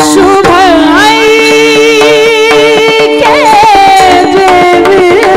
शुभ आई के देवी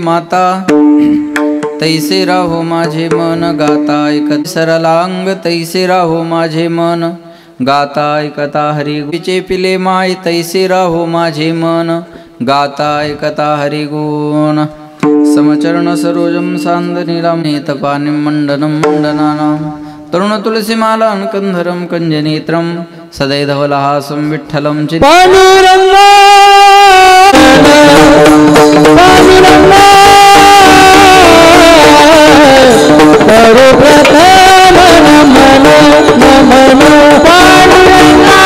माता तैसे राहो माझे मन गाता ऐकत सरलांग तैसे राहो माझे मन गाता ऐकता हरी विचे पिले माय तैसे राहो माझे मन गाता ऐकता हरी गुण समचरण सरोजम सांदनीलाम नेतपानिं मंडनं मंडनानां तरुण तुलसीमालां कंधरं कंजनेत्रं सदैधवलहासं विठ्ठलं चित् पांडुरंगा पांडुरंगा सर्वप्रथम नमन नमन पांडुरंगा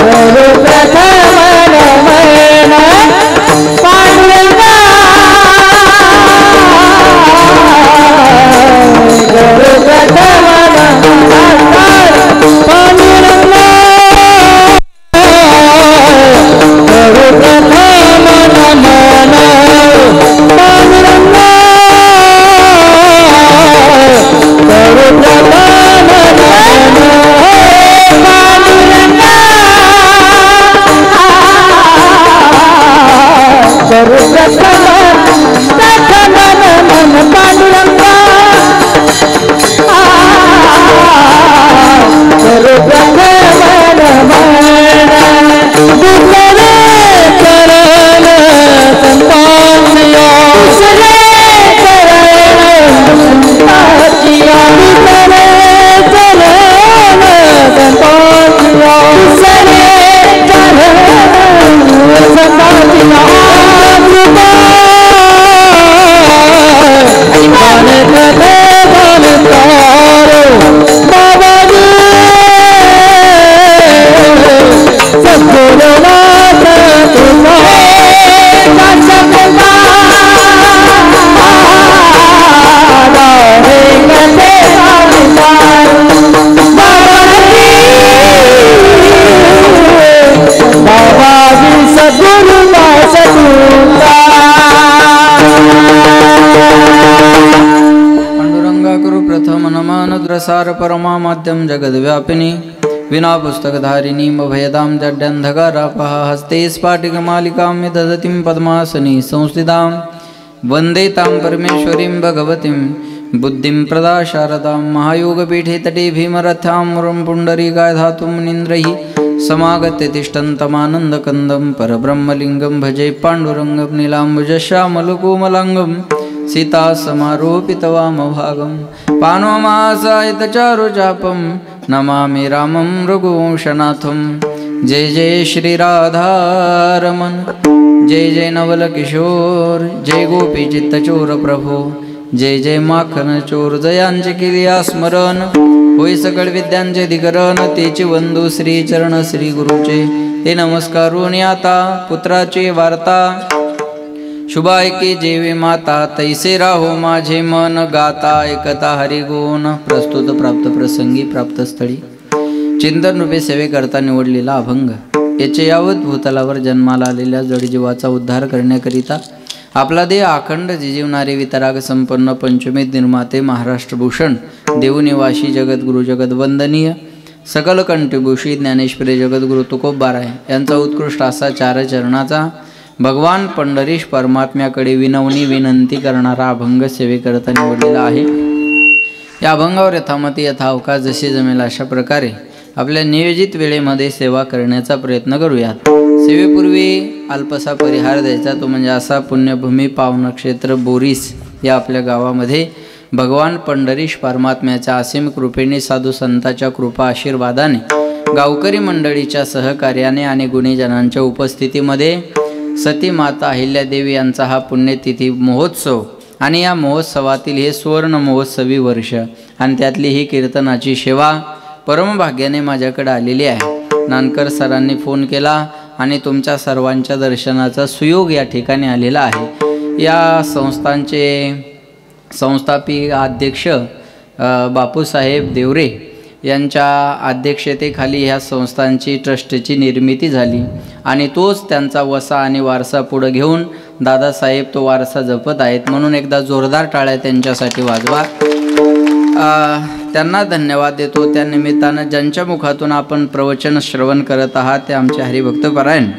सर्वप्रथम नमन पांडुरंगा सर्वप्रथम नमन पांडुरंगा सार परमा माध्यम जगद्व्यापिनी विना पुस्तकधारिणी भयदां जड्यन्धकारापः हस्ते स्फाटिकमालिकां ददतीं पद्मासनी संस्थितां वन्दे तां परमेश्वरीं भगवतीं बुद्धिं प्रदा शारदां महायोगपीठे तटे भीमरथां मुरं पुण्डरीकाय धातुं मुनीन्द्रैः समागत्य तिष्ठन्तमानन्दकन्दं परब्रह्मलिङ्गं भजे पाण्डुरङ्गं नीलाम्बुजश्यामलकोमलाङ्गं सीता समारोपितवामभागं पानोमासायतचारुचापं नमामि रामं रघुवंशनाथं जय जय श्री राधारमण जय जय नवल किशोर जय गोपी चित्तचोर प्रभो जय जय माखन चोर जयांचे केलिया स्मरण होय सकळ विद्यांचे अधिकरण तेचे वंदू श्री चरण श्री गुरुचे ते नमस्कारून आता पुत्राची वार्ता शुभायके जेवे माता तैसे राहो माझे मन गाता ऐकता हरिगुण प्रस्तुत प्राप्त प्रसंगी प्राप्त स्थळी चिंतन रूपे सेवेकरता निवडलेला अभंग याचे यावत भूतलावर जन्माला आलेल्या जडजीवाचा उद्धार करण्याकरिता आपला देह अखंड जिजीवणारे वितराग संपन्न पंचमेध निर्माते महाराष्ट्रभूषण देवनिवासी जगद्गुरु जगद्वंदनीय सकल कंठभूषी ज्ञानेश्वरी जगद्गुरु तुकोबाराय यांचा उत्कृष्ट असा चार चरणाचा भगवान पंढरीश परमात्म्याकडे विनवणी विनंती करणारा अभंग सेवेकरता निवडलेला आहे। या अभंगावर यथामती यथावकाश जसे जमेल अशा प्रकारे आपल्या नियोजित वेळेमध्ये सेवा करण्याचा प्रयत्न करूयात। सेवेपूर्वी अल्पसा परिहार द्यायचा तो म्हणजे असा पुण्यभूमी पावनक्षेत्र बोरीस या आपल्या गावामध्ये भगवान पंढरीश परमात्म्याच्या असीम कृपेने साधू संतांच्या कृपा आशीर्वादाने गावकरी मंडळीच्या सहकार्याने आणि गुणीजनांच्या उपस्थितीमध्ये सती माता अहिल्यादेवी यांचा हा पुण्यतिथी महोत्सव आणि या महोत्सवातील हे सुवर्ण महोत्सवी वर्ष आणि त्यातली ही कीर्तनाची सेवा परमभाग्याने माझ्याकडे आलेली आहे। नानकर सरांनी फोन केला आणि तुमच्या सर्वांच्या दर्शनाचा सुयोग या ठिकाणी आलेला आहे। या संस्थांचे संस्थापक अध्यक्ष बापूसाहेब देवरे यांच्या अध्यक्षतेखाली ह्या संस्थांची ट्रस्टची निर्मिती झाली आणि तोच त्यांचा वसा आणि वारसा पुढे घेऊन दादासाहेब तो वारसा जपत आहेत। म्हणून एकदा जोरदार टाळ्या त्यांच्यासाठी वाजवा। त्यांना धन्यवाद देतो। त्या निमित्तानं ज्यांच्या मुखातून आपण प्रवचन श्रवण करत आहात ते आमचे हरिभक्तपरायण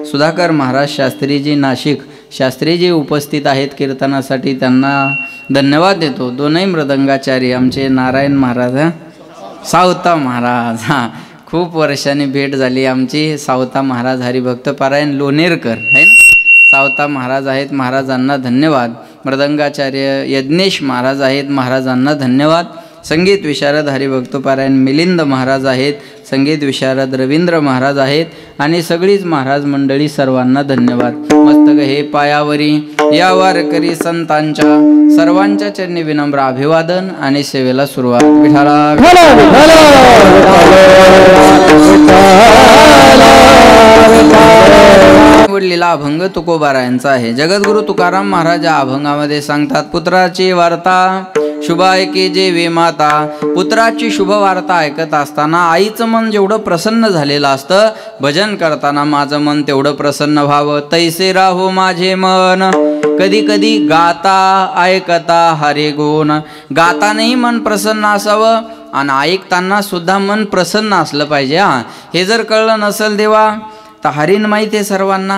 सुधाकर महाराज शास्त्रीजी नाशिक शास्त्रीजी उपस्थित आहेत कीर्तनासाठी, त्यांना धन्यवाद देतो। दोनही मृदंगाचारी आमचे नारायण महाराज सावता महाराज, खूप वर्षांनी भेट झाली आमची। सावता महाराज हरिभक्तपरायण लोणेरकर है ना, सावता महाराज आहेत, महाराजांना धन्यवाद। मृदंगाचार्य यज्ञेश महाराज आहेत, महाराजांना धन्यवाद। संगीत विशारद हरिभक्तपरायण मिलिंद महाराज आहेत, संगीत विशारद रवींद्र महाराज आहेत आणि सगळीच महाराज मंडळी सर्वांना धन्यवाद। मस्तक हे पायावरी या वारकरी संतांच्या सर्वांच्या चरणी विनम्र अभिवादन आणि सेवेला सुरुवात। विठाला लीला अभंग तुकोबारायांचा आहे। जगद्गुरु तुकाराम महाराज या अभंगामध्ये सांगतात, पुत्राची वार्ता शुभ ऐके जे वे माता। पुत्राची शुभ वार्ता ऐकत असताना आईचं मन जेवढं प्रसन्न झालेलं असतं, भजन करताना माझं मन तेवढं प्रसन्न व्हावं। तैसे राहो माझे मन, कधी कधी गाता ऐकता हरे गुण। गातानाही मन प्रसन्न असावं आणि ऐकताना सुद्धा मन प्रसन्न असलं पाहिजे। हे जर कळलं नसेल देवा तर हरीण माहिती आहे सर्वांना,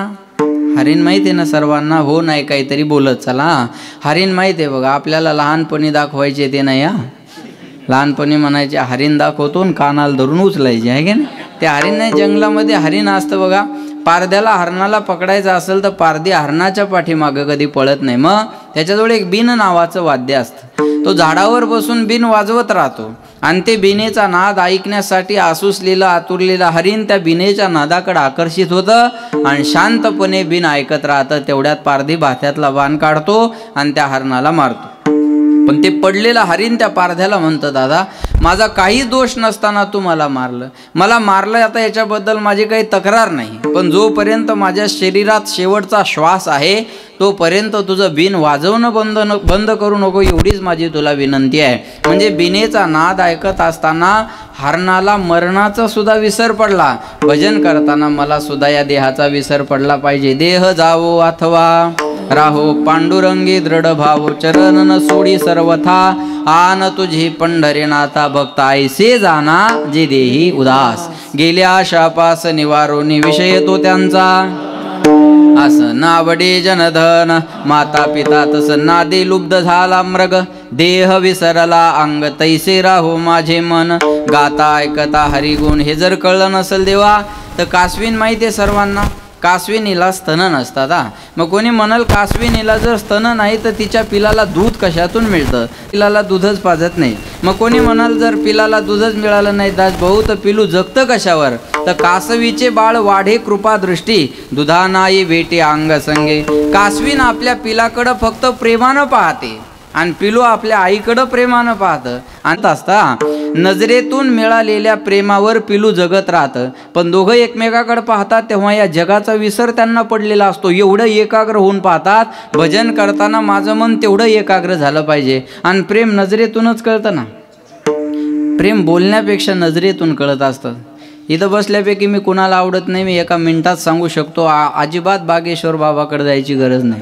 हरीण माहिती आहे ना सर्वांना, हो नाही काहीतरी बोलत चला। हरीण माहिती आहे बघा, आपल्याला लहानपणी दाखवायचे ते नाही। लहानपणी म्हणायचे हरीण दाखवतो आणि कानाला धरून उचलायचे आहे की नाही। ते हरीण नाही, जंगलामध्ये हरीण असतं बघा। पारद्याला हरणाला पकडायचं असेल तर पारदी हरणाच्या पाठीमागं कधी पळत नाही, मग त्याच्याजवळ एक बिन नावाचं वाद्य असतं। तो झाडावर बसून बिन वाजवत राहतो आणि ते बिनेचा नाद ऐकण्यासाठी आसुसलेलं आतुरलेलं हरीण त्या बिनेच्या नादाकडे आकर्षित होतं आणि शांतपणे बिन ऐकत राहतं। तेवढ्यात पारधी भात्यातला बाण काढतो आणि त्या हरणाला मारतो। पण ते पडलेलं हरीण त्या पारध्याला म्हणतं, दादा माझा काही दोष नसताना तू मला मारलं, आता याच्याबद्दल माझी काही तक्रार नाही, पण जोपर्यंत माझ्या शरीरात शेवटचा श्वास आहे तोपर्यंत तुझं बिन वाजवणं बंद करू नको, एवढीच माझी तुला विनंती आहे। म्हणजे बिनेचा नाद ऐकत असताना हरणाला मरणाचा सुद्धा विसर पडला, भजन करताना मला सुद्धा या देहाचा विसर पडला पाहिजे। देह जावो अथवा राहो पांडुरंगी दृढ भाव, चरण न सोडी सर्वथा आन तुझी पंढरीनाथा। भक्त ऐसे जाना जे देही उदास, गेल्या शापास निवारोनी विषय तो त्यांचा। असं नावडे जनधन माता पिता तस नादे लुब्ध झाला मृग, देह विसरला अंग तैसे राहो माझे मन। गाता ऐकता हरिगुण हे जर कळलं नसेल देवा तर कासवीन माहिती आहे सर्वांना, कासविनीला स्तन नसतात। मग कोणी म्हणाल कासविनीला जर स्तन नाही तर तिच्या पिलाला दूध कशातून मिळतं, पिलाला दूधच पाजत नाही। मग कोणी म्हणाल जर पिलाला दूधच मिळालं नाही दास भाऊ तर पिलू जगतं कशावर, तर कासवीचे बाळ वाढे कृपा दृष्टी, दुधा नाही भेटे अंग संगे। कासवीन आपल्या पिलाकडं फक्त प्रेमानं पाहते आणि पिलू आपल्या आईकडं प्रेमानं पाहतं। आणि असता नजरेतून मिळालेल्या प्रेमावर पिलू जगत राहतं, पण दोघं एकमेकाकडे पाहतात तेव्हा या जगाचा विसर त्यांना पडलेला असतो। एवढं एकाग्र होऊन पाहतात, भजन करताना माझं मन तेवढं एकाग्र झालं पाहिजे। आणि प्रेम नजरेतूनच कळतं ना, प्रेम बोलण्यापेक्षा नजरेतून कळत असतं। इथं बसल्यापैकी मी कुणाला आवडत नाही, मी एका मिनिटात सांगू शकतो। अजिबात बागेश्वर बाबाकडे जायची गरज नाही।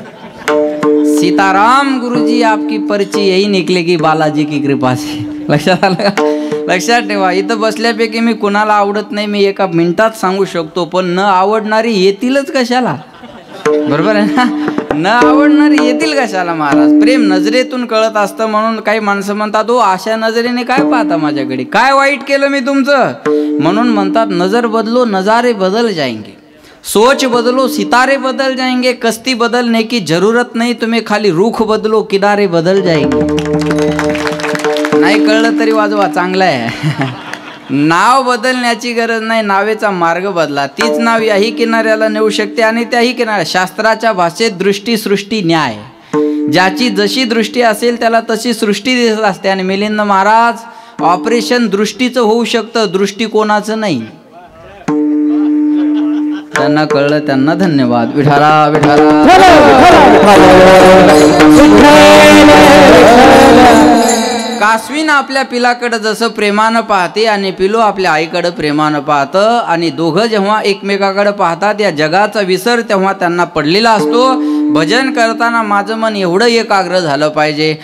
सीताराम गुरुजी आपकी पर्ची यही निकले की बालाजी की कृपा से। लक्षात आलं का? लक्षात ठेवा, इथं बसल्यापैकी मी कुणाला आवडत नाही, मी एका मिनिटात सांगू शकतो, पण न आवडणारी येतीलच कशाला, बरोबर आहे ना? न आवडणारी येतील कशाला महाराज। प्रेम नजरेतून कळत असतं, म्हणून काही माणसं म्हणतात ओ अशा नजरेने काय पाहता माझ्याकडे, काय वाईट केलं मी तुमचं, म्हणून म्हणतात नजर बदलो नजारे बदल जाएंगे, सोच बदलो सितारे बदल जाएंगे, कश्ती बदलने की जरूरत नहीं, तुम्हें खाली रुख बदलो किनारे बदल जाएंगे। नाही कळलं तरी वाजवा, चांगलं आहे। नाव बदलण्याची गरज नाही, नावेचा मार्ग बदला. तीच नाव याही किनाऱ्याला नेऊ शकते आणि त्याही किनाऱ्या. शास्त्राच्या भाषेत दृष्टी सृष्टी न्याय, ज्याची जशी दृष्टी असेल त्याला तशी सृष्टी दिसत असते. आणि मिलिंद महाराज ऑपरेशन दृष्टीचं होऊ शकतं, दृष्टिकोनाचं नाही. त्यांना कळलं, त्यांना धन्यवाद. विठाला विठाला. कासवीन आपल्या पिलाकडे जसं प्रेमानं पाहते आणि पिलू आपल्या आईकडे प्रेमानं पाहतं, आणि दोघं जेव्हा एकमेकाकडे पाहतात या जगाचा विसर तेव्हा त्यांना पडलेला असतो. भजन करताना माझं मन एवढं एकाग्र झालं पाहिजे.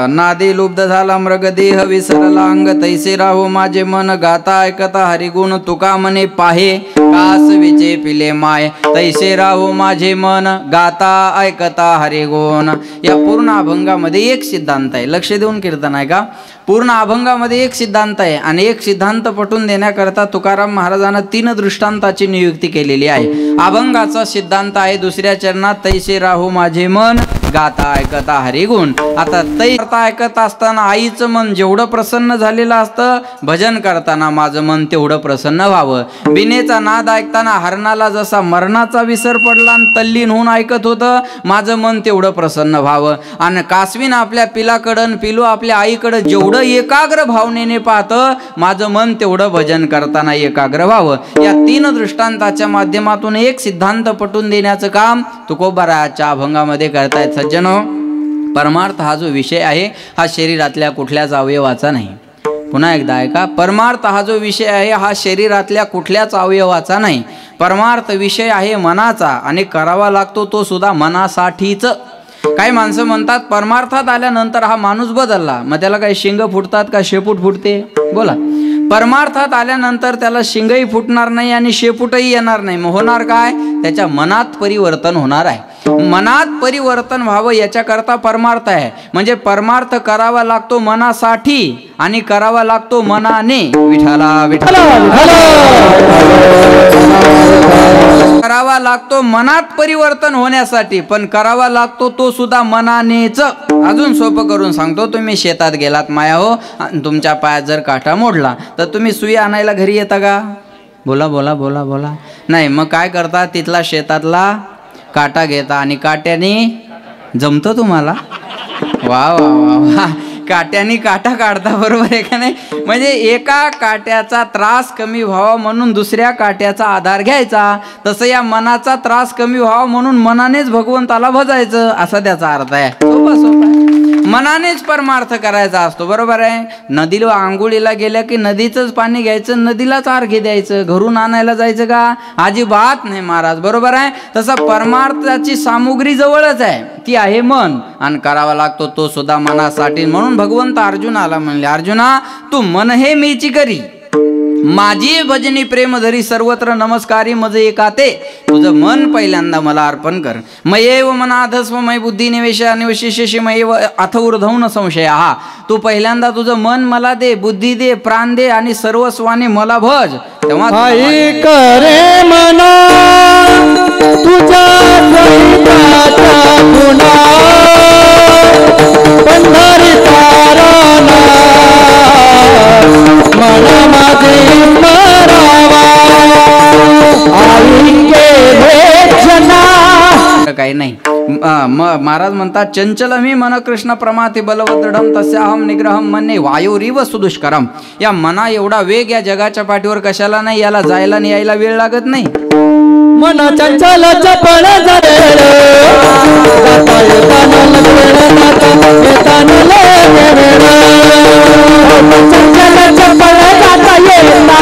नादी लुब्ध झाला मृगदेह विसरला अंग, तैसे राहो माझे मन गाता ऐकता हरिगुण. तुका म्हणे पाहे कासवीचे पिले माय, तैसे राहो माझे मन गाता ऐकता हरिगुण. या पूर्ण अभंगामध्ये एक सिद्धांत आहे, लक्ष देऊन कीर्तन आहे का. पूर्ण अभंगामध्ये एक सिद्धांत आहे आणि एक सिद्धांत पटवून देण्याकरता तुकाराम महाराजांना 3 दृष्टांताची नियुक्ती केलेली आहे. अभंगाचा सिद्धांत आहे दुसऱ्या चरणात, तैसे राहो माझे मन गाता ऐकता हरिगुण. आता तै करता ऐकत असताना आईचं मन जेवढं प्रसन्न झालेलं असतं, भजन करताना माझं मन तेवढं प्रसन्न व्हावं. बिनेचा नाद ऐकताना हरणाला जसा मरणाचा विसर पडला आणि तल्लीन होऊन ऐकत होतं, माझं मन तेवढं प्रसन्न व्हावं. आणि कासवीन आपल्या पिलाकडं पिलू आपल्या आईकडं जेवढं एकाग्र भावनेने पाहतं, माझं मन तेवढं भजन करताना एकाग्र व्हावं. या 3 दृष्टांताच्या माध्यमातून एक सिद्धांत पटवून देण्याचं काम तुकोबाराच्या अभंगामध्ये करतायत. सज्जनो, परमार्थ हा जो विषय आहे हा शरीरातल्या कुठल्याच अवयवाचा नाही. पुन्हा एकदा ऐका, परमार्थ हा जो विषय आहे हा शरीरातल्या कुठल्याच अवयवाचा नाही. परमार्थ विषय आहे मनाचा आणि करावा लागतो तो सुद्धा मनासाठीच. काही माणसं म्हणतात परमार्थात आल्यानंतर हा माणूस बदलला, मग त्याला काही शिंग फुटतात का शेपूट फुटते? बोला. परमार्थात आल्यानंतर त्याला शिंगही फुटणार नाही आणि शेपूटही येणार नाही. मग होणार काय? त्याच्या मनात परिवर्तन होणार आहे. मनात परिवर्तन व्हावं याच्याकरता परमार्थ आहे. म्हणजे परमार्थ करावा लागतो मनासाठी आणि करावा लागतो मनाने. विठाला विठाला. करावा लागतो मनात परिवर्तन होण्यासाठी, पण करावा लागतो तो सुद्धा मनानेच. अजून सोपं करून सांगतो, तुम्ही शेतात गेलात माया हो, तुमच्या पायात जर काटा मोडला तर तुम्ही सुई आणायला घरी येता का? बोला बोला बोला बोला. नाही. मग काय करता? तिथला शेतातला काटा घेता आणि काट्याने जमतं तुम्हाला? वा वा वा वा. काट्याने काटा काढता, बरोबर आहे का नाही? म्हणजे एका काट्याचा त्रास कमी व्हावा म्हणून दुसऱ्या काट्याचा आधार घ्यायचा. तसं या मनाचा त्रास कमी व्हावा म्हणून मनानेच भगवंताला भजायचं, असा त्याचा अर्थ आहे. सोपा सोपा. मनानेच परमार्थ करायचा असतो, बरोबर आहे. नदीला आंघोळीला गेल्या की नदीचंच पाणी घ्यायचं, नदीलाच अर्घ्य द्यायचं, घरून आणायला जायचं का? अजिबात नाही महाराज, बरोबर आहे. तसं परमार्थाची सामुग्री जवळच आहे, ती आहे मन, आणि करावा लागतो तो सुद्धा मनासाठी. म्हणून भगवंत अर्जुनाला म्हणले, अर्जुना तू मन हे मीची करी, माझी भजनी प्रेम धरी सर्वत्र नमस्कारी मज एकाते. तुझं मन पहिल्यांदा मला अर्पण कर. मयेव मनाधस्व मय बुद्धी निवेशा निवशिष्यशी मयेव अथ ऊर्ध्वं संशय. हा, तू पहिल्यांदा तुझं मन मला दे, बुद्धी दे, प्राण दे आणि सर्वस्वाने मला भज. तेव्हा करे मना तुझ्या पंढरीचा राणा मन माझे मरावा काही नाही. महाराज म्हणतात, चंचल मी मन कृष्ण प्रमाथे बलवदृढम तस्याहम निग्रहम मन्ये वायुरीव सुदुष्करम. या मना एवढा वेग या जगाच्या पाठीवर कशाला नाही? याला जायला आणि यायला वेळ लागत नाही. मन चंचल चपळ झाले जाता येताना चंचल चपळ जाता येता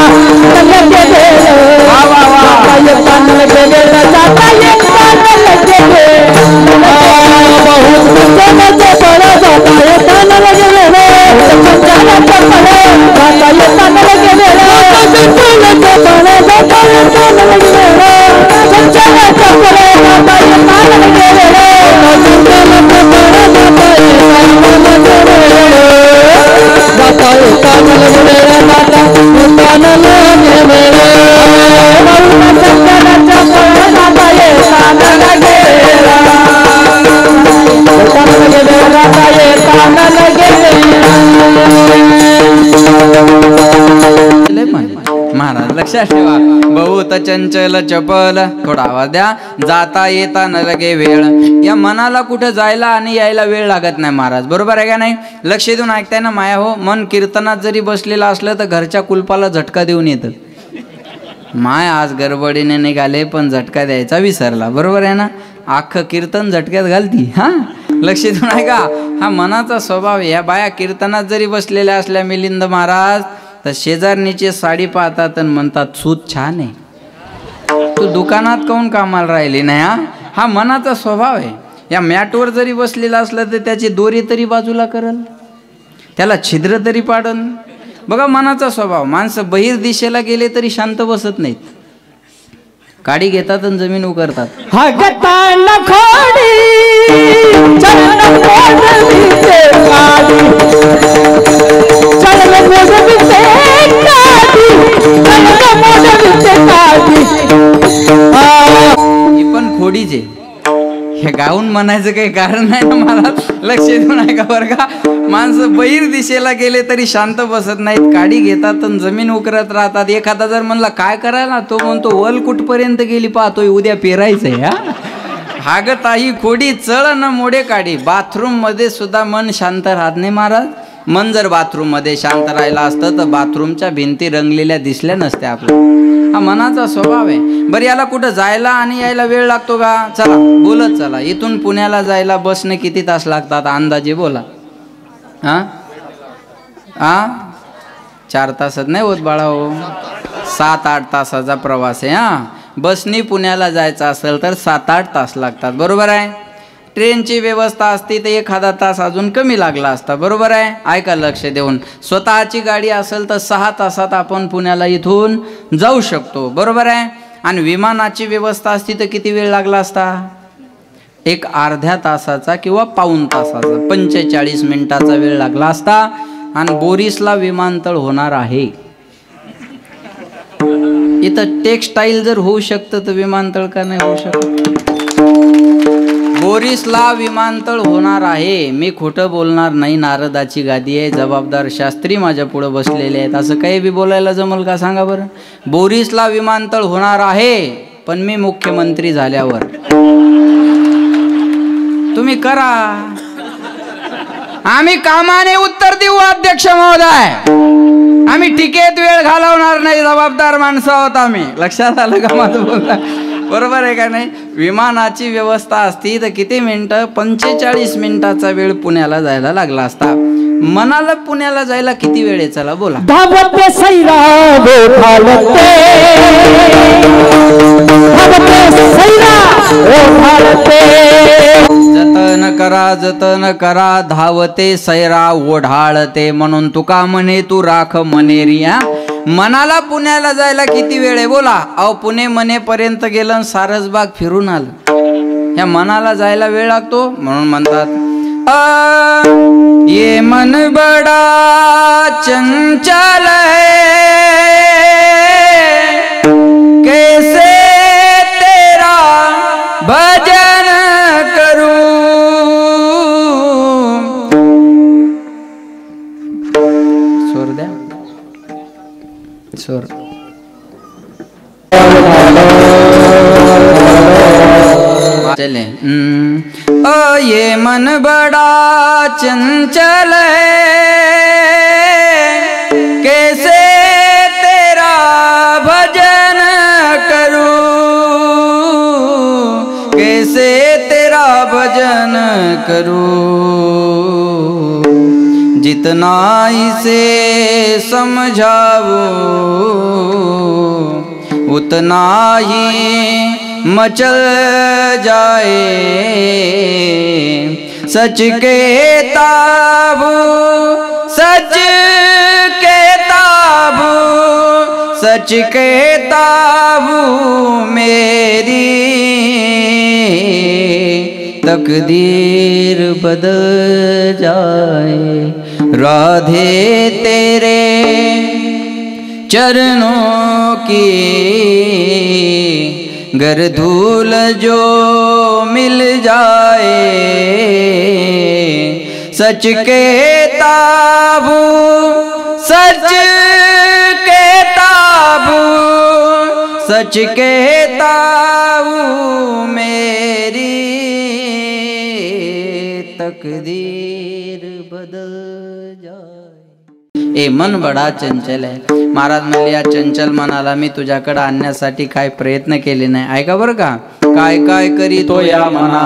महाराज, लक्षात ठेवा. बहुत चंचल चपल, थोडा आवाज द्या. जाता येता न लगे वेळ. या मनाला कुठे जायला आणि यायला वेळ लागत नाही महाराज, बरोबर आहे का नाही? लक्ष देऊन ऐकताय ना माया हो. मन कीर्तनात जरी बसलेलं असलं तर घरच्या कुलपाला झटका देऊन येतं. माय आज गडबडीने निघाले पण झटका द्यायचा विसरला, बरोबर आहे ना? अख्खं कीर्तन झटक्यात घालती. हा, लक्ष देऊन ऐका. हा मनाचा स्वभाव. या बाया कीर्तनात जरी बसलेल्या असल्या मिलिंद महाराज तर शेजारणीची साडी पाहतात आणि म्हणतात सूत छान आहे. तू दुकानात काऊन कामाला राहिली नाही? हा मनाचा स्वभाव आहे. या मॅटवर जरी बसलेला असलं तर त्याची दोरी तरी बाजूला करल, त्याला छिद्र तरी पाडन. बघा मनाचा स्वभाव. माणसं बहिर दिशेला गेले तरी शांत बसत नाहीत, काडी घेतात आणि जमीन उकरतात. ही पण खोडीचे. हे गाऊन म्हणायचं काही कारण नाही ना मला. लक्ष देऊन ऐका बरं का. माणसं बहिर दिशेला गेले तरी शांत बसत नाहीत, काडी घेतात आणि जमीन उकरत राहतात. एखादा जर म्हणला काय करायला, तो म्हणतो वल कुठपर्यंत गेली पाहतोय, उद्या पेरायचंय. हा ग ताई खोडी, चळ न मोडे काढी. बाथरूम मध्ये सुद्धा मन शांत राहत नाही महाराज. मन जर बाथरूम मध्ये शांत राहिला असतं तर बाथरूमच्या भिंती रंगलेल्या दिसल्या नसत्या आपल्याला. हा मनाचा स्वभाव आहे. बरं याला कुठं जायला आणि यायला वेळ लागतो का? चला बोलत चला. इथून पुण्याला जायला बसने किती तास लागतात अंदाजे बोला? 4 तासात नाही होत बाळा हो, 7-8 तासाचा प्रवास आहे. बसनी पुण्याला जायचं असेल तर 7-8 तास लागतात, बरोबर आहे? ट्रेनची व्यवस्था असती तर एखादा तास अजून कमी लागला असता, बरोबर आहे? ऐका लक्ष देऊन. स्वतःची गाडी असेल तर 6 तासात आपण पुण्याला इथून जाऊ शकतो, बरोबर आहे? आणि विमानाची व्यवस्था असती तर किती वेळ लागला असता? एक अर्ध्या तासाचा किंवा पाऊण तासाचा, 45 मिनिटाचा वेळ लागला असता. आणि बोरिसला विमानतळ होणार आहे. इथं टेक्सटाईल जर होऊ शकतं तर विमानतळ का नाही होऊ शकत? बोरिसला विमानतळ होणार आहे. मी खोटं बोलणार नाही. नारदाची गादी आहे, जबाबदार शास्त्री माझ्या पुढे बसलेले आहेत. असं काही बी बोलायला जमल का सांगा बरं? बोरिसला विमानतळ होणार आहे, पण मी मुख्यमंत्री झाल्यावर. तुम्ही करा, आम्ही कामाने उत्तर देऊ अध्यक्ष महोदय. आम्ही टिकेत वेळ घालवणार नाही, जबाबदार माणसं आहोत आम्ही. लक्षात आलं का माझं बोलणं? बरोबर आहे का नाही? विमानाची व्यवस्था असती तर किती मिनिटं? 45 मिनिटाचा वेळ पुण्याला जायला लागला असता. मनाला पुण्याला जायला किती वेळ आहे? चला बोला. जतन करा जतन करा, धावते सैरा ओढाळते. म्हणून तुका म्हणे तू राख मनेरिया. मनाला पुण्याला जायला किती वेळ आहे बोला? अहो पुणे मनेपर्यंत गेलं, सारसबाग फिरून आलं. ह्या मनाला जायला वेळ लागतो. म्हणून म्हणतात ये मन बडा चंचल है, कैसे तेरा भजन करूं. स्वर द्या, स्वर. चले. ये मन बड़ा चंचल है, कैसे तेरा भजन करूं, कैसे तेरा भजन करूं. जितना इसे समझाओ उतना ही मचल जाए. सच के ताबू, सच के ताबू, सच के ताबू मेरी तकदीर बदल जाए. राधे तेरे चरणों की गर धूल जो मिल जाए. सच के ताबू, सच के ताबू, सच कहता हूँ मेरी तकदीर बदल जाए। ए मन बडा चंचल आहे। महाराज म्हणले या चंचल मनाला मी तुझ्याकडे आणण्यासाठी काय प्रयत्न केले नाही। ऐका बरं का, काय काय करी तो या मना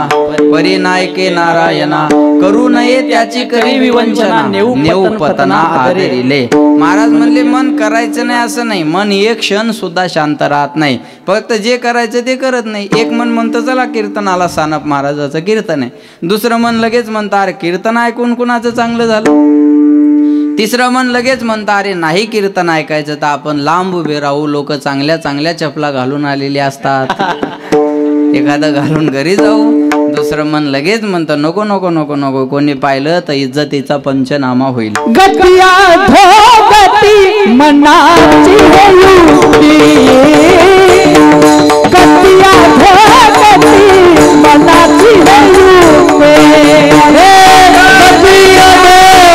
परी नायके नारायणा करू नये त्याची करी विवंचना नेऊ पतना आदरिले। महाराज म्हणले मन करायचं नाही असं नाही, मन एक क्षण सुद्धा शांत राहत नाही, फक्त जे करायचं ते करत नाही। एक मन म्हणतं चला कीर्तनाला सानप महाराजाचं कीर्तन आहे, दुसरं मन लगेच म्हणतं अरे कीर्तन ऐकून कुणाचं चांगलं झालं, तिसरं मन लगेच म्हणतं अरे नाही कीर्तन ऐकायचं तर आपण लांब उभे राहू, लोक चांगल्या चांगल्या चपला घालून आलेली असतात, एखादं घालून घरी जाऊ। दुसरं मन लगेच म्हणतं नको नको नको नको, कोणी पाहिलं तर इज्जतीचा पंचनामा होईल। गतिया धोगती मनाची युक्ती, गतिया धोगती मनाची युक्ती, गतिया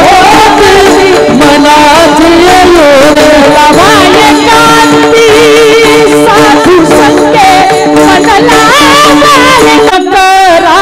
धोगती मनाची युक्ती, लावाये कांती साधू संगे मनला करा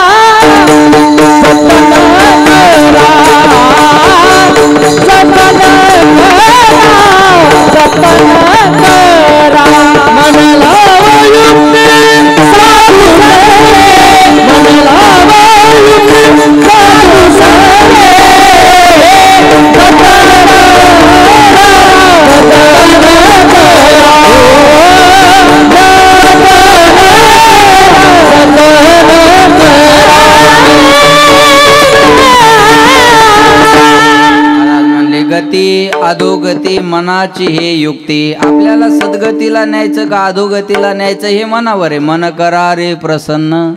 अधोगती मनाची हे युक्ती। आपल्याला सद्गतीला न्यायचं का अधोगतीला न्यायचं हे मनावर आहे। मन करा रे प्रसन्न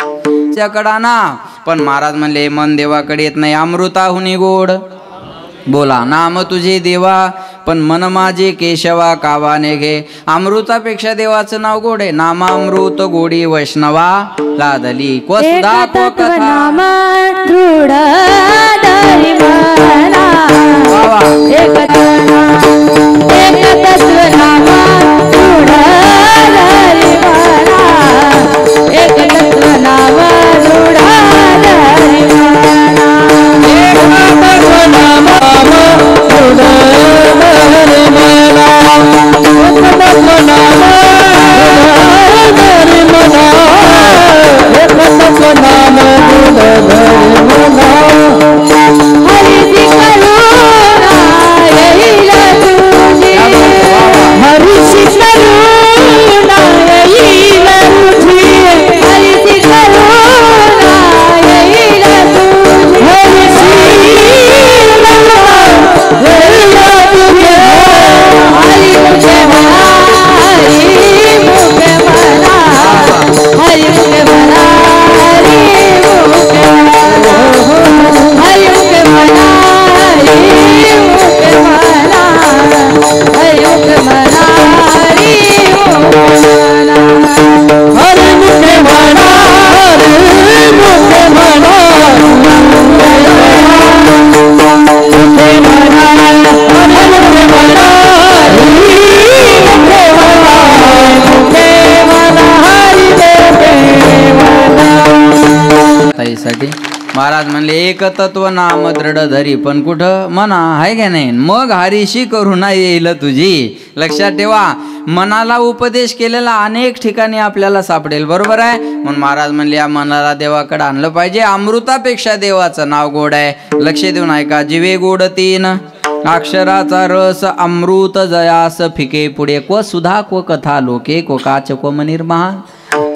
त्याकडा ना, पण महाराज म्हणले मन देवाकडे येत नाही, अमृताहुनी गोड बोला नाम तुझे देवा, पण मन माझे केशवा कावाने घे। अमृतापेक्षा देवाचं नाव गोड आहे, नामामृत गोडी वैष्णवा लादली स्वसुधा कथा दृढ धरी मना, एक तत्व नामा दृढ धरी मना, एक तत्व नामा दृढ धरी मना, एक तत्व नामा दृढ धरी मना, एक तत्व नामा धरी मना, एक तत्व नामा दृढ धरी मना, हरिची करुणा येईल तुझी, हरिची करुणा येईल तुझी, हरिची करुणा येईल तुझी, हरिची करुणा येईल तुझी, हरी मुखे म्हणा, हरी मुखे म्हणा, हरी मुखे म्हणा, हरी मुखे म्हणा, हरी मुखे म्हणा, हरी मुखे म्हणा, हरी मुखे म्हणा, हरी मुखे म्हणा, हरी मुखे म्हणा, हरी मुखे म्हणा, मुखे म्हणा, हरी मुखे म्हणा, हरी मुखे म्हणा, मुखे म्हणा, हरी मुखे म्हणा। ताईसाठी महाराज म्हणले एक तत्व नाम दृढ धरी, पण कुठं मना आहे का नाही, मग हरीशी करुणा येईल तुझी। लक्षात ठेवा, मनाला उपदेश केलेला अनेक ठिकाणी आपल्याला सापडेल, बरोबर आहे। म्हणून महाराज म्हणले या मनाला देवाकडे आणलं पाहिजे, अमृतापेक्षा देवाचं नाव गोड आहे। लक्ष देऊन ऐका, जीवे गोड तीन अक्षराचा रस अमृत जयास फिके पुढे, क्व सुधा क्व कथा लोके क्व काच क्व मनिर्महान।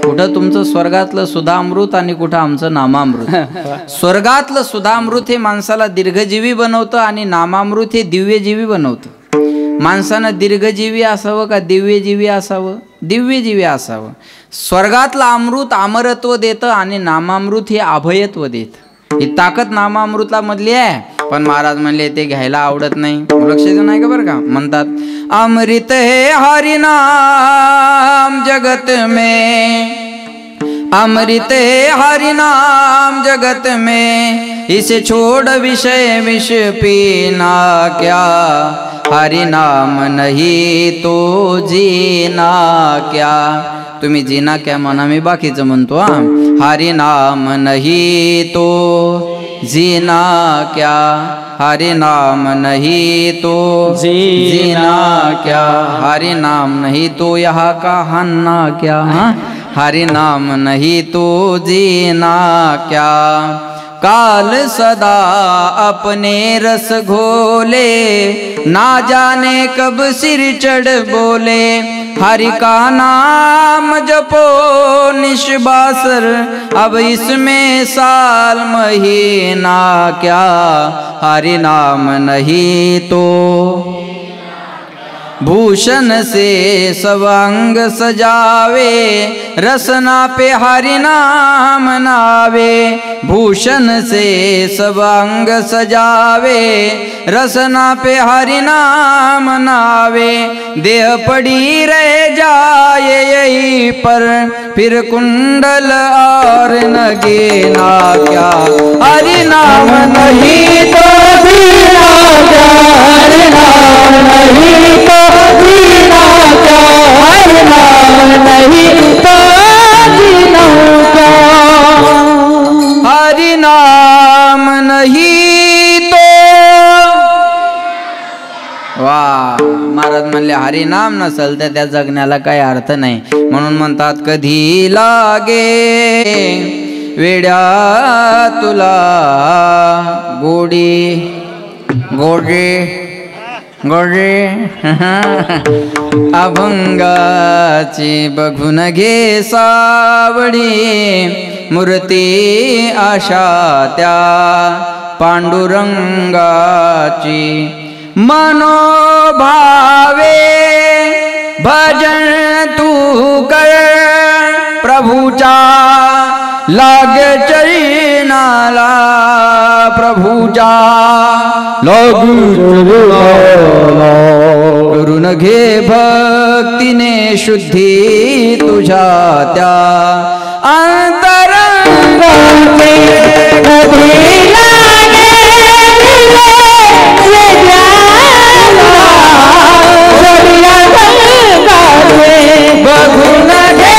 कुठं तुमचं स्वर्गातलं सुधामृत आणि कुठं आमचं नामामृत। स्वर्गातलं सुधामृत हे माणसाला दीर्घजीवी बनवतं आणि नामामृत हे दिव्यजीवी बनवतं। माणसानं दीर्घजीवी असावं का दिव्यजीवी असावं? दिव्यजीवी असावं। स्वर्गातलं अमृत अमरत्व देतं आणि नामामृत हे अभयत्व देतं। ही ताकद नामामृता मधली आहे, पण महाराज म्हणले ते घ्यायला आवडत नाही। लक्ष देऊन ऐका बरं का, म्हणतात अमृत है हरि नाम जगत में, अमृत है हरि नाम जगत में, इसे छोड़ विषय विष पीना क्या, हरि नाम नहीं तो जीना क्या. तुम्ही जीना क्या म्हणा, मी बाकीचं म्हणतो. हरि नाम नहीं तो जीना क्या, हरि नाम नहीं तो जीना क्या, हरि नाम नहीं तो यहाँ का हन्ना क्या. हरि नाम नहीं तो जीना क्या. काल सदा अपने रस घोले, ना जाने कब सिर चढ़ बोले. हरि का नाम जपो निश्वासर, अब इसमें साल महीना क्या. हरि नाम नहीं तो भूषण से सब अंग सजावे, रसना पे हरि नाम नावे. भूषण से सब अंग सजावे, रसना पे हरि नाम नावे. देह पड़ी रह जाए यही पर, फिर कुंडल और नगीना क्या. हरि नाम नहीं तो जीना क्या, हरि नाम नहीं तो जीना क्या, हरि नाम नहीं तो जीना क्या. हरि नाम नहीं तो. वा, महाराज म्हणले हरि नाम नसेल तर त्या जगण्याला काही अर्थ नाही. म्हणून म्हणतात कधी लागे वेड्या तुला गोडी गोडी गोडी अभंगाची बघून घे सावडी. मूर्ती आशा त्या पांडुरंगाची, मनोभावे भजन तू कर प्रभूचा. लाग चैनाला प्रभूचा, लाग चैनाला. करून घे भक्तीने शुद्धी तुझ्या त्या अंतरंगाचे. कधी लागे बघून घे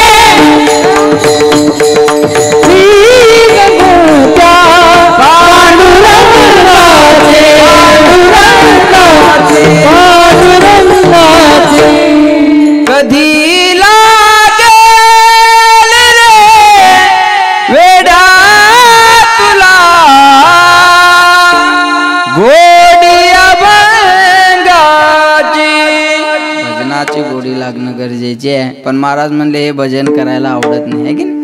कधी लागेल रे वेडा तुला गोडी अभंगाची. भजनाची गोडी लागणं गरजेचे आहे. पण महाराज म्हणले हे भजन करायला आवडत नाही, आहे की नाही.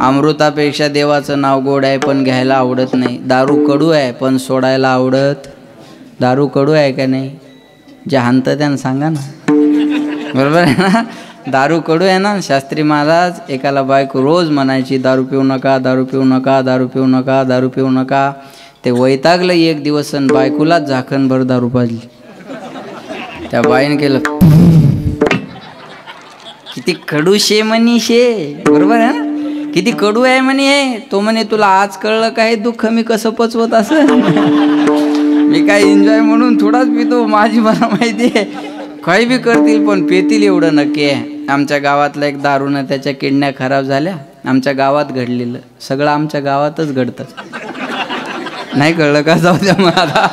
अमृतापेक्षा देवाचं नाव गोड आहे पण घ्यायला आवडत नाही. दारू कडू आहे पण सोडायला आवडत. दारू कडू आहे का नाही, जे हाणतं त्यानं सांगा ना, बरोबर आहे ना. दारू कडू आहे ना. शास्त्री महाराज एकाला बायको रोज म्हणायची दारू पिऊ नका, दारू पिऊ नका, दारू पिऊ नका, दारू पिऊ नका. ते वैतागलं एक दिवस आणि बायकोलाच झाकणभर दारू पाजली. त्या बाईने केलं किती कडू शे म्हणी शे, बरोबर आहे ना. किती कडू आहे म्हणे हे. तो म्हणे तुला आज कळलं काय दुःख मी कसं पचवत असं. मी काय एन्जॉय म्हणून थोडाच पितो, माझी मला माहिती आहे. काही बी करतील पण पेतील एवढं नक्की आहे. आमच्या गावातला एक दारूनं त्याच्या किडन्या खराब झाल्या. आमच्या गावात घडलेलं सगळं आमच्या गावातच घडतं. नाही कळलं का, जाऊ द्या. मग आता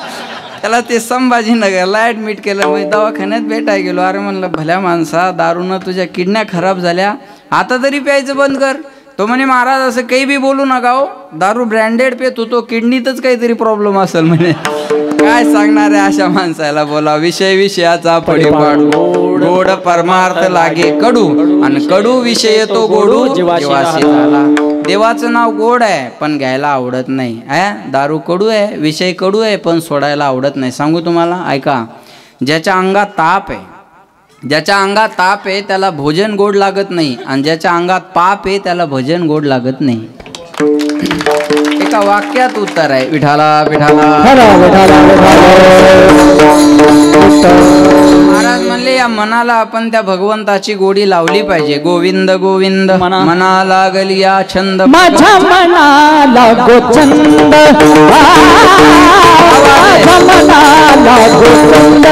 त्याला ते संभाजीनगरला ॲडमिट केलं. मग दवाखान्यात भेटायला गेलो. अरे म्हणलं भल्या माणसा, दारूनं तुझ्या किडन्या खराब झाल्या, आता तरी प्यायचं बंद कर. तो म्हणे महाराज असं काही बी बोलू नका हो, दारू ब्रँडेड पेतो तो, किडनीतच काहीतरी प्रॉब्लेम असेल म्हणे. काय सांगणार आहे अशा माणसाला. बोला विषय विषयाचा फडी पाडू, गोड परमार्थ लागे कडू, आणि कडू विषय तो गोडू जीवाशी झाला. देवाचं नाव गोड आहे पण घ्यायला आवडत नाही. दारू कडू आहे, विषय कडू आहे पण सोडायला आवडत नाही. सांगू तुम्हाला, ऐका. ज्याच्या अंगात ताप आहे, ज्याच्या अंगात ताप आहे त्याला भोजन गोड लागत नाही, आणि ज्याच्या अंगात पाप आहे त्याला भजन गोड लागत नाही. एका वाक्यात उत्तर आहे. विठाला विठाला. महाराज म्हणले या मनाला आपण त्या भगवंताची गोडी लावली पाहिजे. गोविंद गोविंद मना लागली या छंद. माझ्या मनाला गो छंद. माझ्या मनाला गो छंद.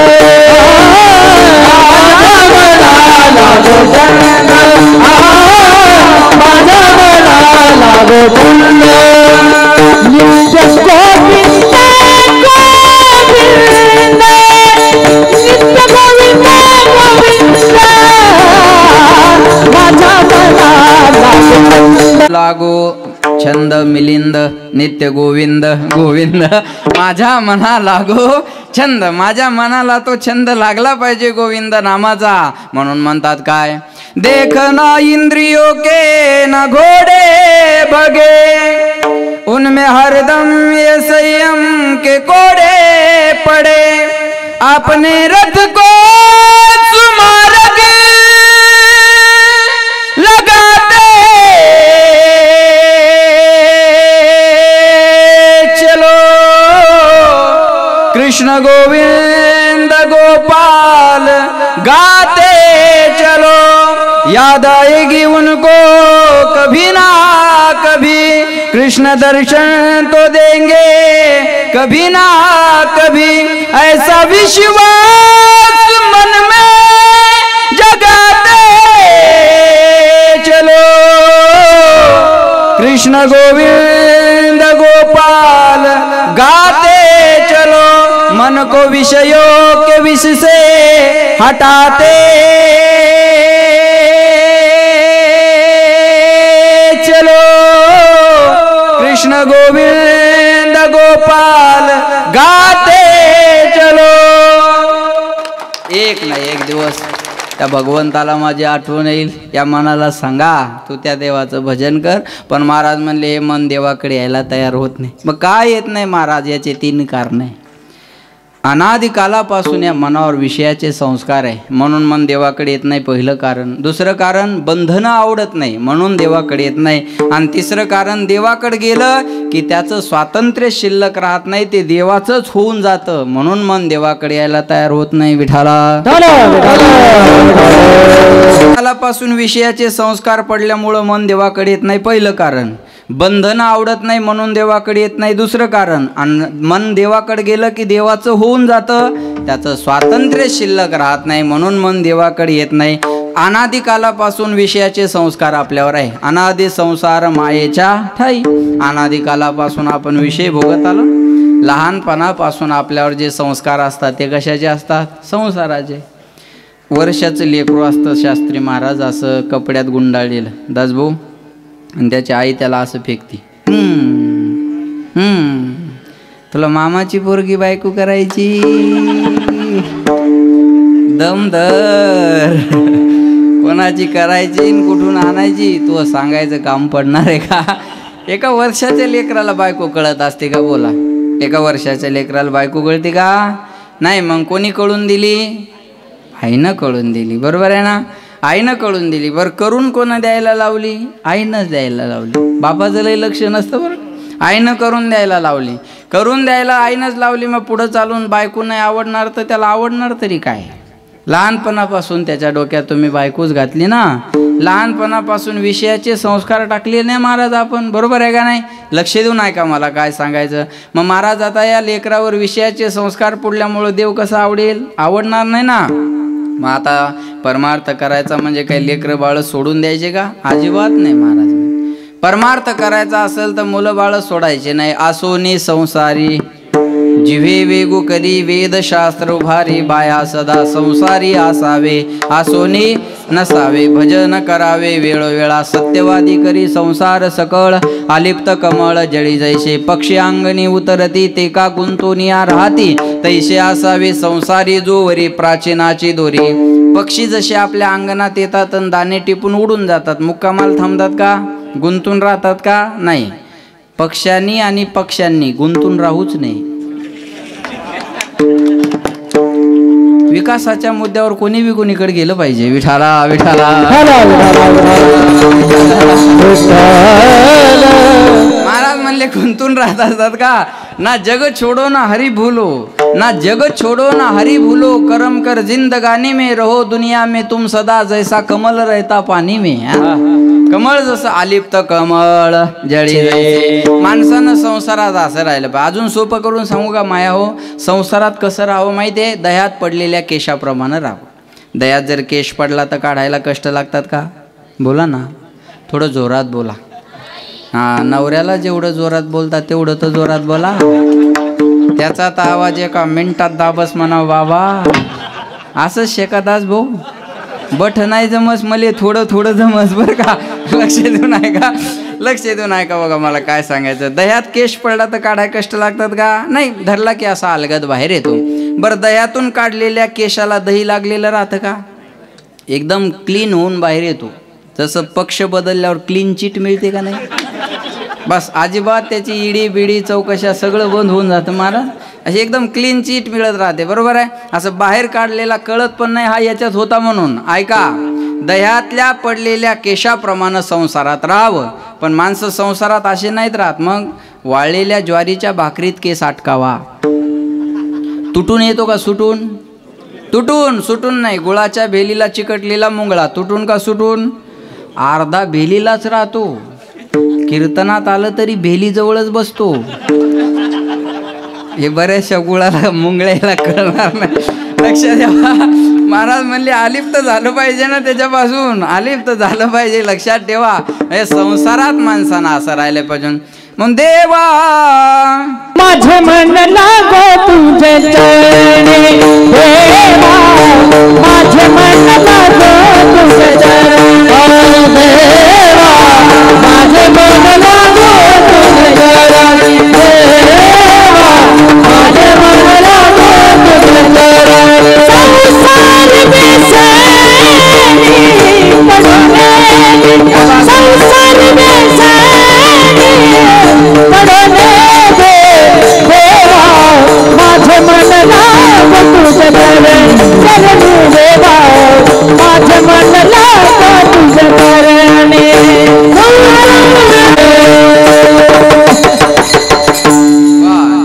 नित्य गोविंद गोविंद नित्य गोविंद गोविंद माझ्या मनाला लागो छंद मिलिंद नित्य गोविंद गोविंद माझ्या मना लागो छंद. माझ्या मनाला तो छंद लागला पाहिजे गोविंद नामाचा. म्हणून म्हणतात काय, देखना इंद्रियों के न घोड़े भगे उनमें हरदम ये संयम के कोड़े पड़े अपने रथ को सुमार्ग लगाते चलो कृष्ण गोविंद गोपाल गाते चलो. याद आएगी उनको कभी ना कभी कृष्ण दर्शन तो देंगे कभी ना कभी. ऐसा विश्वास मन में जगाते चलो कृष्ण गोविंद गोपाल गाते चलो. मन को विषयों के विष से हटाते चलो कृष्ण गोविंद गोपाल गाते चलो. एक ना एक दिवस त्या भगवंताला माझी आठवण येईल. या मनाला सांगा तू त्या देवाचं भजन कर. पण महाराज म्हणले हे मन देवाकडे यायला तयार होत नाही. मग काय येत नाही महाराज? याचे 3 कारण आहे. अनादिकालापासून या मनावर विषयाचे संस्कार आहे म्हणून मन देवाकडे येत नाही, पहिलं कारण. दुसरं कारण बंधनं आवडत नाही म्हणून देवाकडे येत नाही. आणि तिसरं कारण देवाकडे गेलं की त्याचं स्वातंत्र्य शिल्लक राहत नाही, ते देवाचंच होऊन जातं म्हणून मन देवाकडे यायला तयार होत नाही. विठाला पासून विषयाचे संस्कार पडल्यामुळं मन देवाकडे येत नाही, पहिलं कारण. बंधनं आवडत नाही म्हणून देवाकडे येत नाही, दुसरं कारण. आणि मन देवाकडे गेलं की देवाचं होऊन जातं, त्याचं स्वातंत्र्य शिल्लक राहत नाही म्हणून मन देवाकडे येत नाही. अनादिकालापासून विषयाचे संस्कार आपल्यावर आहे. अनादि संसार मायेच्या ठाई. अनादिकालापासून आपण विषय भोगत आलो. लहानपणापासून आपल्यावर जे संस्कार असतात ते कशाचे असतात? संसाराचे. वर्षाचं लेकरू असतं, शास्त्री महाराज असं कपड्यात गुंडाळलेलं दासभाऊ, आणि त्याची आई त्याला असं फेकती, तुला मामाची पोरगी बायको करायची, दमदर कोणाची करायची कुठून आणायची तू सांगायचं काम पडणार आहे का? एका वर्षाच्या लेकराला बायको कळत असते का? बोला, एका वर्षाच्या लेकराला बायको कळते का? नाही. मग कोणी कळून दिली? आईनं कळून दिली. बरोबर आहे ना? आईनं कळून दिली. बरं, करून कोणा द्यायला लावली? आईनंच द्यायला लावली. बापाचं लई लक्ष नसतं बरं. आईनं करून द्यायला लावली. करून द्यायला आईनंच लावली. मग पुढं चालून बायको नाही आवडणार तर त्याला आवडणार तरी काय? लहानपणापासून त्याच्या डोक्यात तुम्ही बायकोच घातली ना. लहानपणापासून विषयाचे संस्कार टाकले नाही महाराज आपण. बरोबर आहे का नाही? लक्ष देऊ नाही का मला काय सांगायचं? मग महाराज आता या लेकरावर विषयाचे संस्कार पडल्यामुळं देव कसा आवडेल? आवडणार नाही ना. मग आता परमार्थ करायचा म्हणजे काही लेकरं बाळ सोडून द्यायचे का? अजिबात नाही महाराज. परमार्थ करायचा असेल तर मुलं बाळ सोडायचे नाही. आसोनी संसारी जिव्हे वेगू करी वेदशास्त्र उभारी, बाया सदा संसारी असावे आसोनी नसावे. भजन करावे वेळोवेळा सत्यवादी करी, संसार सकळ आलिप्त कमळ जळी जैसे पक्षी अंगणी उतरती, ते का गुंतोनिया राहती तैसे असावे संसारी जोवरी प्राचीनाची दोरी. पक्षी जसे आपल्या अंगणात येतात आणि दाणे टिपून उडून जातात, मुक्कामाल थांबतात का? गुंतून राहतात का? नाही. पक्ष्यांनी आणि पक्ष्यांनी गुंतून राहूच नाही. विकासाच्या मुद्द्यावर कोणी बी कोणीकडे गेलं पाहिजे. विठाला विठाला. म्हणले गुंतून राहत असतात का? ना जग छोडो ना हरी भूलो, ना जग छोडो ना हरी भूलो, करम कर जिंदगानी में रहो दुनिया में तुम सदा, जैसा कमल रहता पाणी में। कमळ जसं आलिप्त कमळ जळी, माणसानं संसारात असं राहिलं पाहिजे। अजून सोपं करून सांगू का माया हो, संसारात कसं राहावं माहिती आहे? दह्यात पडलेल्या केशाप्रमाणे राहावं। दह्यात जर केश पडला तर काढायला कष्ट लागतात का? बोला ना, थोडं जोरात बोला। हा, नवऱ्याला जेवढं जोरात बोलतात तेवढं तर जोरात बोला, त्याचा तर आवाज एका मिनिटात दाबस म्हणावं बाबा। असंच शेकादास भाऊ, बठ नाही जमस मले, थोडं थोडं जमस बरं का। लक्ष देऊन आहे का? लक्ष देऊन आहे का? बघा मला काय सांगायचं, दह्यात केश पडला तर काढाय कष्ट लागतात का? नाही, धरला की असा अलगद बाहेर येतो। बरं, दह्यातून काढलेल्या केशाला दही लागलेलं राहतं का? एकदम क्लीन होऊन बाहेर येतो। जसं पक्ष बदलल्यावर क्लीन चिट मिळते का? नाही, बस अजिबात त्याची इडी बिडी चौकशा सगळं बंद होऊन जातं महाराज, अशी एकदम क्लीन चिट मिळत राहते। बरोबर आहे? असं बाहेर काढलेला कळत पण नाही हा याच्यात होता म्हणून। ऐका, दह्यातल्या पडलेल्या केशाप्रमाणे संसारात राहावं, पण माणसं संसारात असे नाहीत राहत। मग वाळलेल्या ज्वारीच्या भाकरीत केस अटकावा, तुटून येतो का? सुटून? तुटून सुटून नाही। गुळाच्या भेलीला चिकटलेला मुंगळा तुटून का सुटून? अर्धा भेलीलाच राहतो। कीर्तनात आलं तरी भेली जवळच बसतो। हे बऱ्याचशा गुळाला मुंगळ्याला कळणार नाही, लक्ष द्यावा। महाराज म्हणले आलिप्त झालं पाहिजे ना त्याच्यापासून, आलिप्त झालं पाहिजे, लक्षात ठेवा। हे संसारात माणसानं असं राहिलं पाहिजे। मग देवा माझे मन लागो तुझे चरणी, देवा माझे मन लागो तुझे चरणी, देवा माझे मन लागो तुझे चरणी, देवा माझे मन लागो तुझे चरणी। संसार बेसैनी पडोने, संसार बेसैनी पडोने दे, देवा माझे मन लागो तुझे चरणी, चरणी देवा माझे मन लागो तुझे चरणी।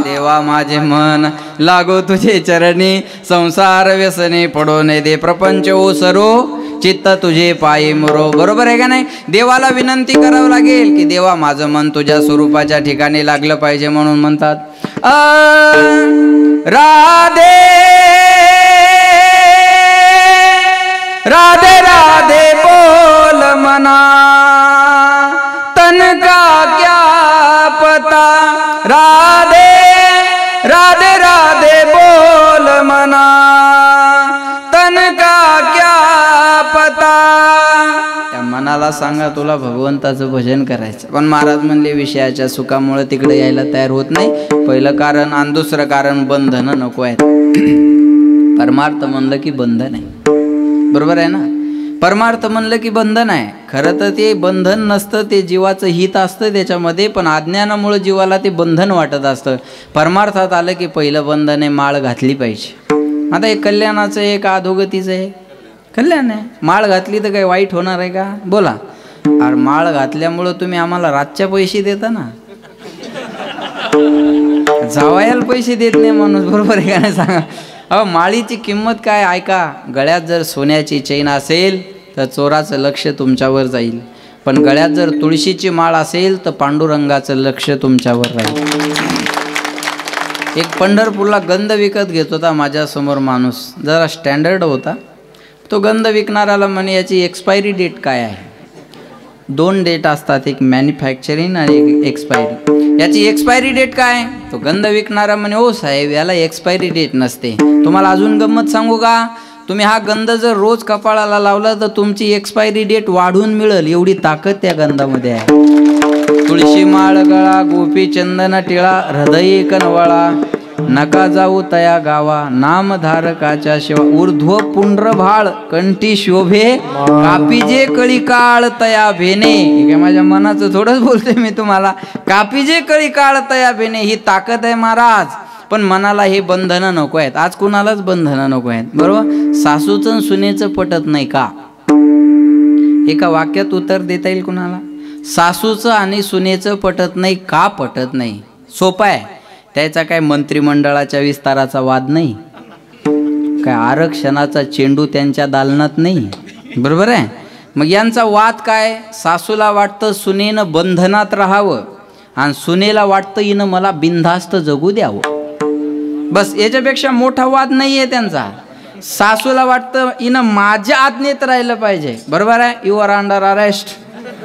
देवा माझे मन लागो तुझे चरणी, संसार व्यसने पडो ने दे, प्रपंच ओसरो चित्त तुझे पायी मुरो। बरोबर आहे का नाही? देवाला विनंती करावं लागेल की देवा माझं मन तुझ्या स्वरूपाच्या ठिकाणी लागलं पाहिजे, म्हणून म्हणतात राधे राधे राधे बोल मना, तन का क्या पता, राधे राधे राधे बोल मना, तन का क्या पता। त्या मनाला सांगा तुला भगवंताचं भजन करायचं, पण महाराज म्हणले विषयाच्या सुखामुळे तिकडे यायला तयार होत नाही। पहिलं कारण आणि दुसरं कारण बंधन नको आहेत। परमार्थ म्हणलं की बंधन आहे, बरोबर आहे ना? परमार्थ म्हणलं की बंधन आहे। खरं तर ते बंधन नसतं, ते जीवाचं हित असतं त्याच्यामध्ये, पण अज्ञानामुळे जीवाला ते बंधन वाटत असतं। परमार्थात आलं की पहिलं बंधन आहे माळ घातली पाहिजे। आता एक कल्याणाचं एक अधोगतीचं आहे कल्याण आहे। माळ घातली तर काही वाईट होणार आहे का? बोला। अरे माळ घातल्यामुळं तुम्ही आम्हाला रातच्या पैसे देता ना, जावायला पैसे देत नाही माणूस, बरोबर आहे का नाही? सांगा अहो, माळीची किंमत काय? ऐका, गळ्यात जर सोन्याची चैन असेल तर चोराचं लक्ष तुमच्यावर जाईल, पण गळ्यात जर तुळशीची माळ असेल तर पांडुरंगाचं लक्ष तुमच्यावर राहील। एक पंढरपूरला गंध विकत घेत होता माझ्यासमोर माणूस, जरा स्टँडर्ड होता। तो गंध विकणाऱ्याला म्हणे याची एक्सपायरी डेट काय आहे? 2 डेट असतात, एक मॅन्युफॅक्चरिंग आणि एक एक्सपायरी। याची एक्सपायरी डेट काय? तो गंध विकणारा म्हणे ओ साहेब याला एक्सपायरी डेट नसते। तुम्हाला अजून गंमत सांगू का? तुम्ही हा गंध जर रोज कपाळाला लावला तर तुमची एक्सपायरी डेट वाढून मिळेल, एवढी ताकद त्या गंधामध्ये आहे। तुळशी माळ गळा, गोपी चंदन टिळा, हृदय कनवळा, नका जाऊ तया गावा, नामधारकाच्या शिवा, ऊर्ध्व पुंड्र भाळ कंठी शोभे, कापीजे कळी काळ तया भेने। हे माझ्या मनाचं थोडंच बोलते मी तुम्हाला। कापीजे कळी काळ तया भेने ही ताकद आहे महाराज, पण मनाला हे बंधनं नको आहेत। आज कुणालाच बंधनं नको आहेत, बरोबर? सासूचं सुनेचं पटत नाही का? एका वाक्यात उत्तर देता येईल कुणाला? सासूचं आणि सुनेचं पटत नाही. का पटत नाही? सोपं आहे. त्याचा काय मंत्रिमंडळाच्या विस्ताराचा वाद नाही, काय आरक्षणाचा चेंडू त्यांच्या दालनात नाही. बरोबर आहे. मग यांचा वाद काय? सासूला वाटतं सुनेनं बंधनात राहावं आणि सुनेला वाटतं हिनं मला बिनधास्त जगू द्यावं. बस याच्यापेक्षा मोठा वाद नाही आहे त्यांचा. सासूला वाटतं हिनं माझ्या आज्ञेत राहिलं पाहिजे. बरोबर आहे. You are under arrest.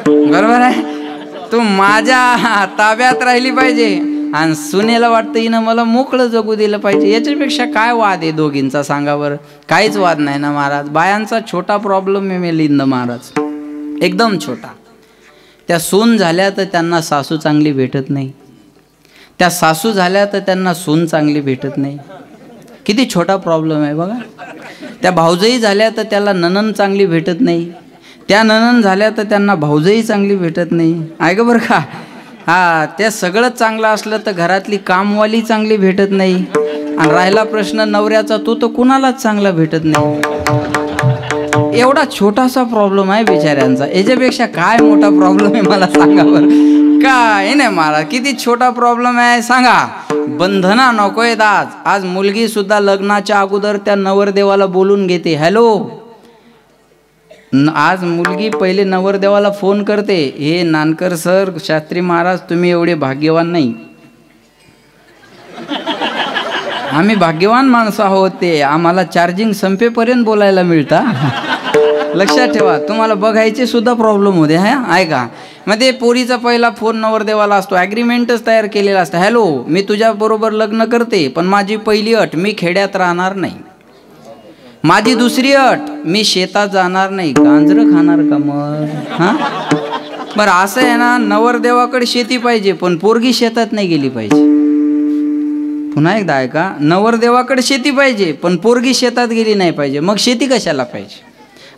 बरोबर आहे. तू माझ्या ताब्यात राहिली पाहिजे. आणि सुनेला वाटतं हिनं मला मोकळं जगू दिलं पाहिजे. याच्यापेक्षा काय वाद आहे दोघींचा सांगा बरं? काहीच वाद नाही ना महाराज. बायांचा छोटा प्रॉब्लेम आहे मिलिंद महाराज, एकदम छोटा. त्या सून झाल्या तर त्यांना सासू चांगली भेटत नाही, त्या सासू झाल्या तर त्यांना सून चांगली भेटत नाही. किती छोटा प्रॉब्लेम आहे बघा. त्या भाऊजई झाल्या तर त्याला नणंद चांगली भेटत नाही, त्या नणंद झाल्या तर त्यांना भाऊजई चांगली भेटत नाही. ऐक बरं का. त्या सगळं चांगलं असलं तर घरातली कामवाली चांगली भेटत नाही. आणि राहिला प्रश्न नवऱ्याचा, तो तर कुणालाच चांगला भेटत नाही. एवढा छोटासा प्रॉब्लेम आहे बिचाऱ्यांचा. याच्यापेक्षा काय मोठा प्रॉब्लेम आहे मला सांगा बरं? काय नाही महाराज, किती छोटा प्रॉब्लेम आहे सांगा. बंधना नकोयत. आज मुलगी सुद्धा लग्नाच्या अगोदर त्या नवरदेवाला बोलून घेते. हॅलो, आज मुलगी पहिले नवरदेवाला फोन करते, हे नानकर सर, शास्त्री महाराज, तुम्ही एवढे भाग्यवान नाही, आम्ही भाग्यवान माणसं आहोत, ते आम्हाला चार्जिंग संपेपर्यंत बोलायला मिळता. लक्षात ठेवा, तुम्हाला बघायचे सुद्धा प्रॉब्लेम होते. ऐका, मग ते पोरीचा पहिला फोन नवरदेवाला असतो, ॲग्रीमेंटच तयार केलेला असतं. हॅलो, मी तुझ्याबरोबर लग्न करते, पण माझी पहिली अट, मी खेड्यात राहणार नाही. माझी दुसरी अट, मी शेतात जाणार नाही. गांजरं खाणार का मग? बरं असं आहे ना, नवरदेवाकडे शेती पाहिजे पण पोरगी शेतात नाही गेली पाहिजे. पुन्हा एकदा ऐका, नवरदेवाकडे शेती पाहिजे पण पोरगी शेतात गेली नाही पाहिजे. मग शेती कशाला पाहिजे?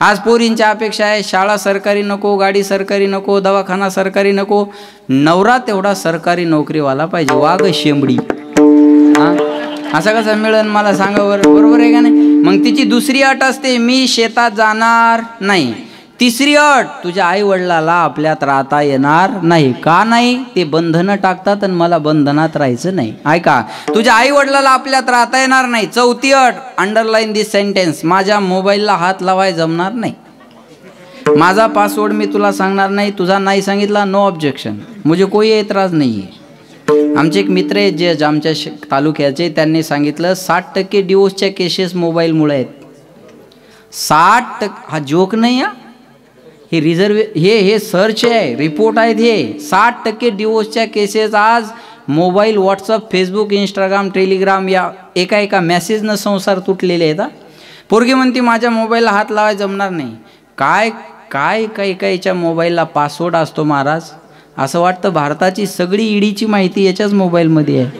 आज पोरींच्या अपेक्षा आहे, शाळा सरकारी नको, गाडी सरकारी नको, दवाखाना सरकारी नको, नवरा तेवढा सरकारी नोकरीवाला पाहिजे. वाघ शेंबडी. असं कसं मिळेल मला सांगा बरं? बरोबर आहे का नाही? मग तिची दुसरी अट असते, मी शेतात जाणार नाही. तिसरी अट, तुझ्या आई वडिलाला आपल्यात राहता येणार नाही. का नाही? ते बंधनं टाकतात आणि मला बंधनात राहायचं नाही. ऐका, तुझ्या आई वडिलाला आपल्यात राहता येणार नाही. चौथी अट, अंडरलाईन दिस सेंटेन्स, माझ्या मोबाईलला हात लावाय जमणार नाही. माझा पासवर्ड मी तुला सांगणार नाही, तुझा नाही सांगितला नो ऑब्जेक्शन, मुझे कोई एतराज नाही आहे. आमचे एक मित्र आहेत जे आमच्या तालुक्याचे, त्यांनी सांगितलं 60% डिवोर्सच्या केसेस मोबाईलमुळे आहेत. 60%, हा जोक नाही, हे हे सर्च आहे, रिपोर्ट आहेत हे. 60% डिवोर्सच्या केसेस आज mobile, WhatsApp, Facebook, Instagram, Telegram या एका मेसेजनं संसार तुटलेले आहेत. पोरगी म्हणते माझ्या मोबाईलला हात लावाय जमणार नाही. काय काय काही काहीच्या मोबाईलला पासवर्ड असतो महाराज. असं वाटतं भारताची सगळी ईडीची माहिती याच्याच मोबाईलमध्ये आहे.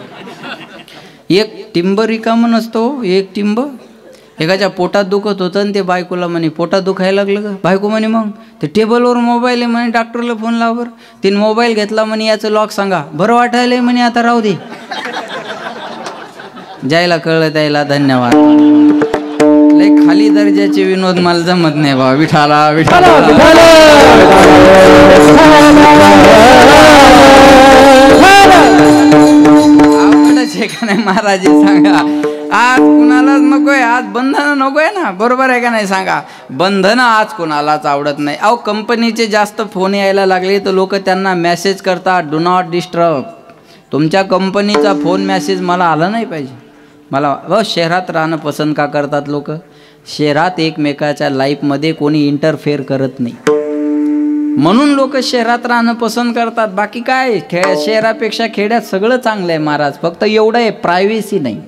एक टिंब रिकामं नसतो, एक टिंब. एकाच्या पोटात दुखत होतं आणि ते बायकोला म्हणे पोटात दुखायला लागलं का? बायको म्हणे मग ते टेबलवर मोबाईल आहे म्हणे, डॉक्टरला फोन लावर. तिने मोबाईल घेतला म्हणे, याचं लॉक सांगा. बरं वाटायलंय म्हणे, आता राहू दे. ज्यायला कळलं त्याला धन्यवाद. लय खाली दर्जाचे विनोद मला जमत नाही बा. विठाला विठाला आवडच का नाही महाराज सांगा. आज कुणालाच नकोय, आज बंधनं नकोय ना. बरोबर आहे का नाही सांगा? बंधनं आज कुणालाच आवडत नाही. अहो, कंपनीचे जास्त फोन यायला लागले तर लोक त्यांना मेसेज करतात, डू नॉट डिस्टर्ब. तुमच्या कंपनीचा फोन मेसेज मला आला नाही पाहिजे. मला शहरात राहणं पसंत का करतात लोक? शहरात एकमेकाच्या लाईफमध्ये कोणी इंटरफेअर करत नाही म्हणून लोक शहरात राहणं पसंत करतात. बाकी काय, शहरापेक्षा खेड्यात सगळं चांगलं आहे महाराज. फक्त एवढं आहे, प्रायव्हसी नाही.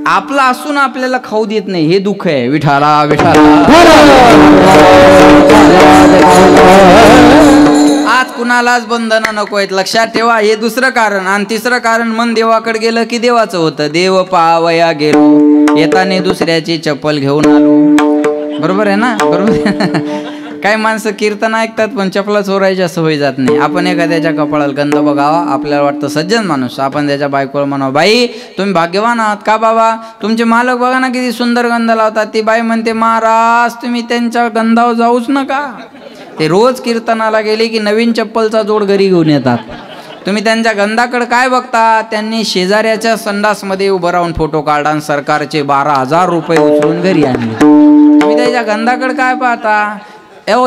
आपला असून आपल्याला खाऊ देत नाही, हे दुःख आहे. विठाला विठाला. आज कुणालाच बंधनं नको आहेत, लक्षात ठेवा. हे दुसरं कारण. आणि तिसरं कारण, मन देवाकडे गेलं की देवाचं होतं. देव पावया गेलो, येताने दुसऱ्याची चप्पल घेऊन आलो. बरोबर आहे ना? बरोबर आहे. काही माणसं कीर्तन ऐकतात पण चपला चोरायच्या सवय जात नाही. आपण एखाद्याच्या कपाळाला गंध बघावा, आपल्याला वाटतं सज्जन माणूस, आपण त्याच्या बायकोला म्हणावं, बाई तुम्ही भाग्यवान आहात का बाबा, तुमचे मालक बघा ना किती सुंदर गंध लावतात. ती बाई म्हणते, महाराज तुम्ही त्यांच्या गंधावर जाऊच नका, ते रोज कीर्तनाला गेले की नवीन चप्पलचा जोड घरी घेऊन येतात. तुम्ही त्यांच्या गंधाकडे काय बघता? त्यांनी शेजाऱ्याच्या संडासमध्ये उभं राहून फोटो काढला आणि सरकारचे 12,000 रुपये उचलून घरी आणले. तुम्ही त्याच्या गंधाकडे काय पाहता?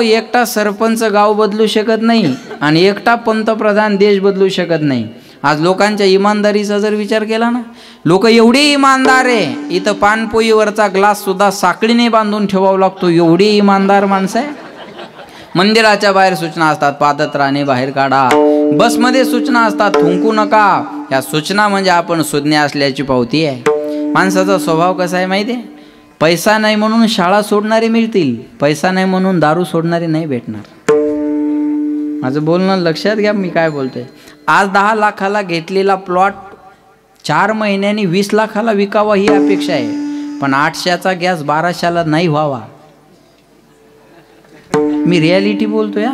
एकटा सरपंच गाव बदलू शकत नाही आणि एकटा पंतप्रधान देश बदलू शकत नाही. आज लोकांच्या इमानदारीचा जर विचार केला ना, लोक एवढे इमानदार आहे, इथं पानपोईवरचा ग्लास सुद्धा साखळीने बांधून ठेवावा लागतो, एवढी इमानदार माणसं आहे. मंदिराच्या बाहेर सूचना असतात, पादत्राणे बाहेर काढा. बसमध्ये सूचना असतात, थुंकू नका. या सूचना म्हणजे आपण सुज्ञ असल्याची पावती आहे. माणसाचा स्वभाव कसा आहे माहिती आहे? पैसा नाही म्हणून शाळा सोडणारे मिळतील, पैसा नाही म्हणून दारू सोडणारे नाही भेटणार. माझं बोलणं लक्षात घ्या, मी काय बोलतोय. आज 10 लाखाला घेतलेला प्लॉट 4 महिन्यांनी 20 लाखाला विकावा ही अपेक्षा आहे, पण 800चा गॅस 1200ला नाही व्हावा. मी रियालिटी बोलतोय.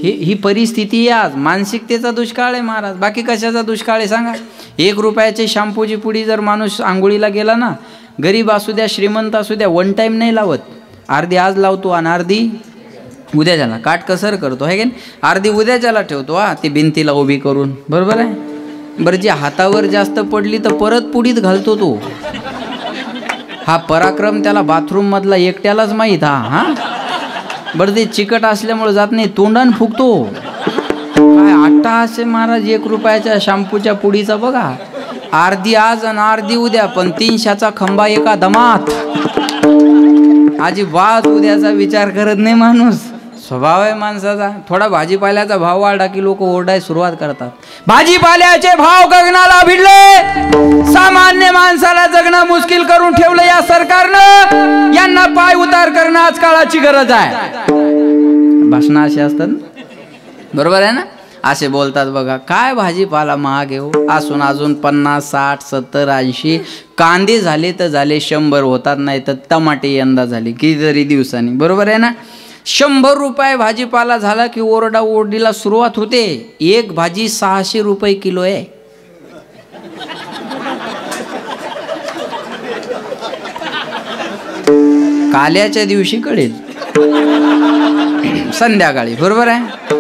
ही परिस्थिती आहे आज. मानसिकतेचा दुष्काळ आहे महाराज, बाकी कशाचा दुष्काळ आहे सांगा? 1 रुपयाची शॅम्पूची पुडी जर माणूस आंघोळीला गेला ना, गरीब असू द्या श्रीमंत असू द्या, 1 टाइम नाही लावत. अर्धी आज लावतो आणि अर्धी उद्याच्याला काटकसर करतो आहे की नाही? अर्धी उद्याच्याला ठेवतो ती भिंतीला उभी करून, बरोबर आहे. बरं, जी हातावर जास्त पडली तर परत पुडीत घालतो तो. हा पराक्रम त्याला बाथरूम मधला एकट्यालाच माहीत. हा बरं, ते चिकट असल्यामुळे जात नाही, तोंडान फुकतो. काय आट्टा असे महाराज 1 रुपयाच्या शॅम्पूच्या पुडीचा बघा. अर्धी आज आणि अर्धी उद्या, पण 300चा खंबा एका दमात. अजिबात उद्याचा विचार करत नाही माणूस. स्वभाव आहे माणसाचा. थोडा भाजीपाल्याचा भाव वाढला की लोक ओरडायला सुरुवात करतात. भाजीपाल्याचे भाव गगनाला भिडले, सामान्य माणसाला जगणं मुश्किल करून ठेवलं या सरकारनं. यांना पाय उतार करणं आज काळाची गरज आहे. भाषणं अशी असतात, बरोबर आहे ना? असे बोलतात बघा. काय भाजीपाला महाग आहे असून अजून 50, 60, 70, 80 कांदे झाले तर झाले, 100 होतात. नाही तर टमाटे यंदा झाले कितीतरी दिवसांनी, बरोबर आहे ना? 100 रुपये भाजीपाला झाला की ओरडा ओरडीला सुरुवात होते. एक भाजी 600 रुपये किलो आहे. काल्याच्या दिवशी कळेल, संध्याकाळी, बरोबर आहे.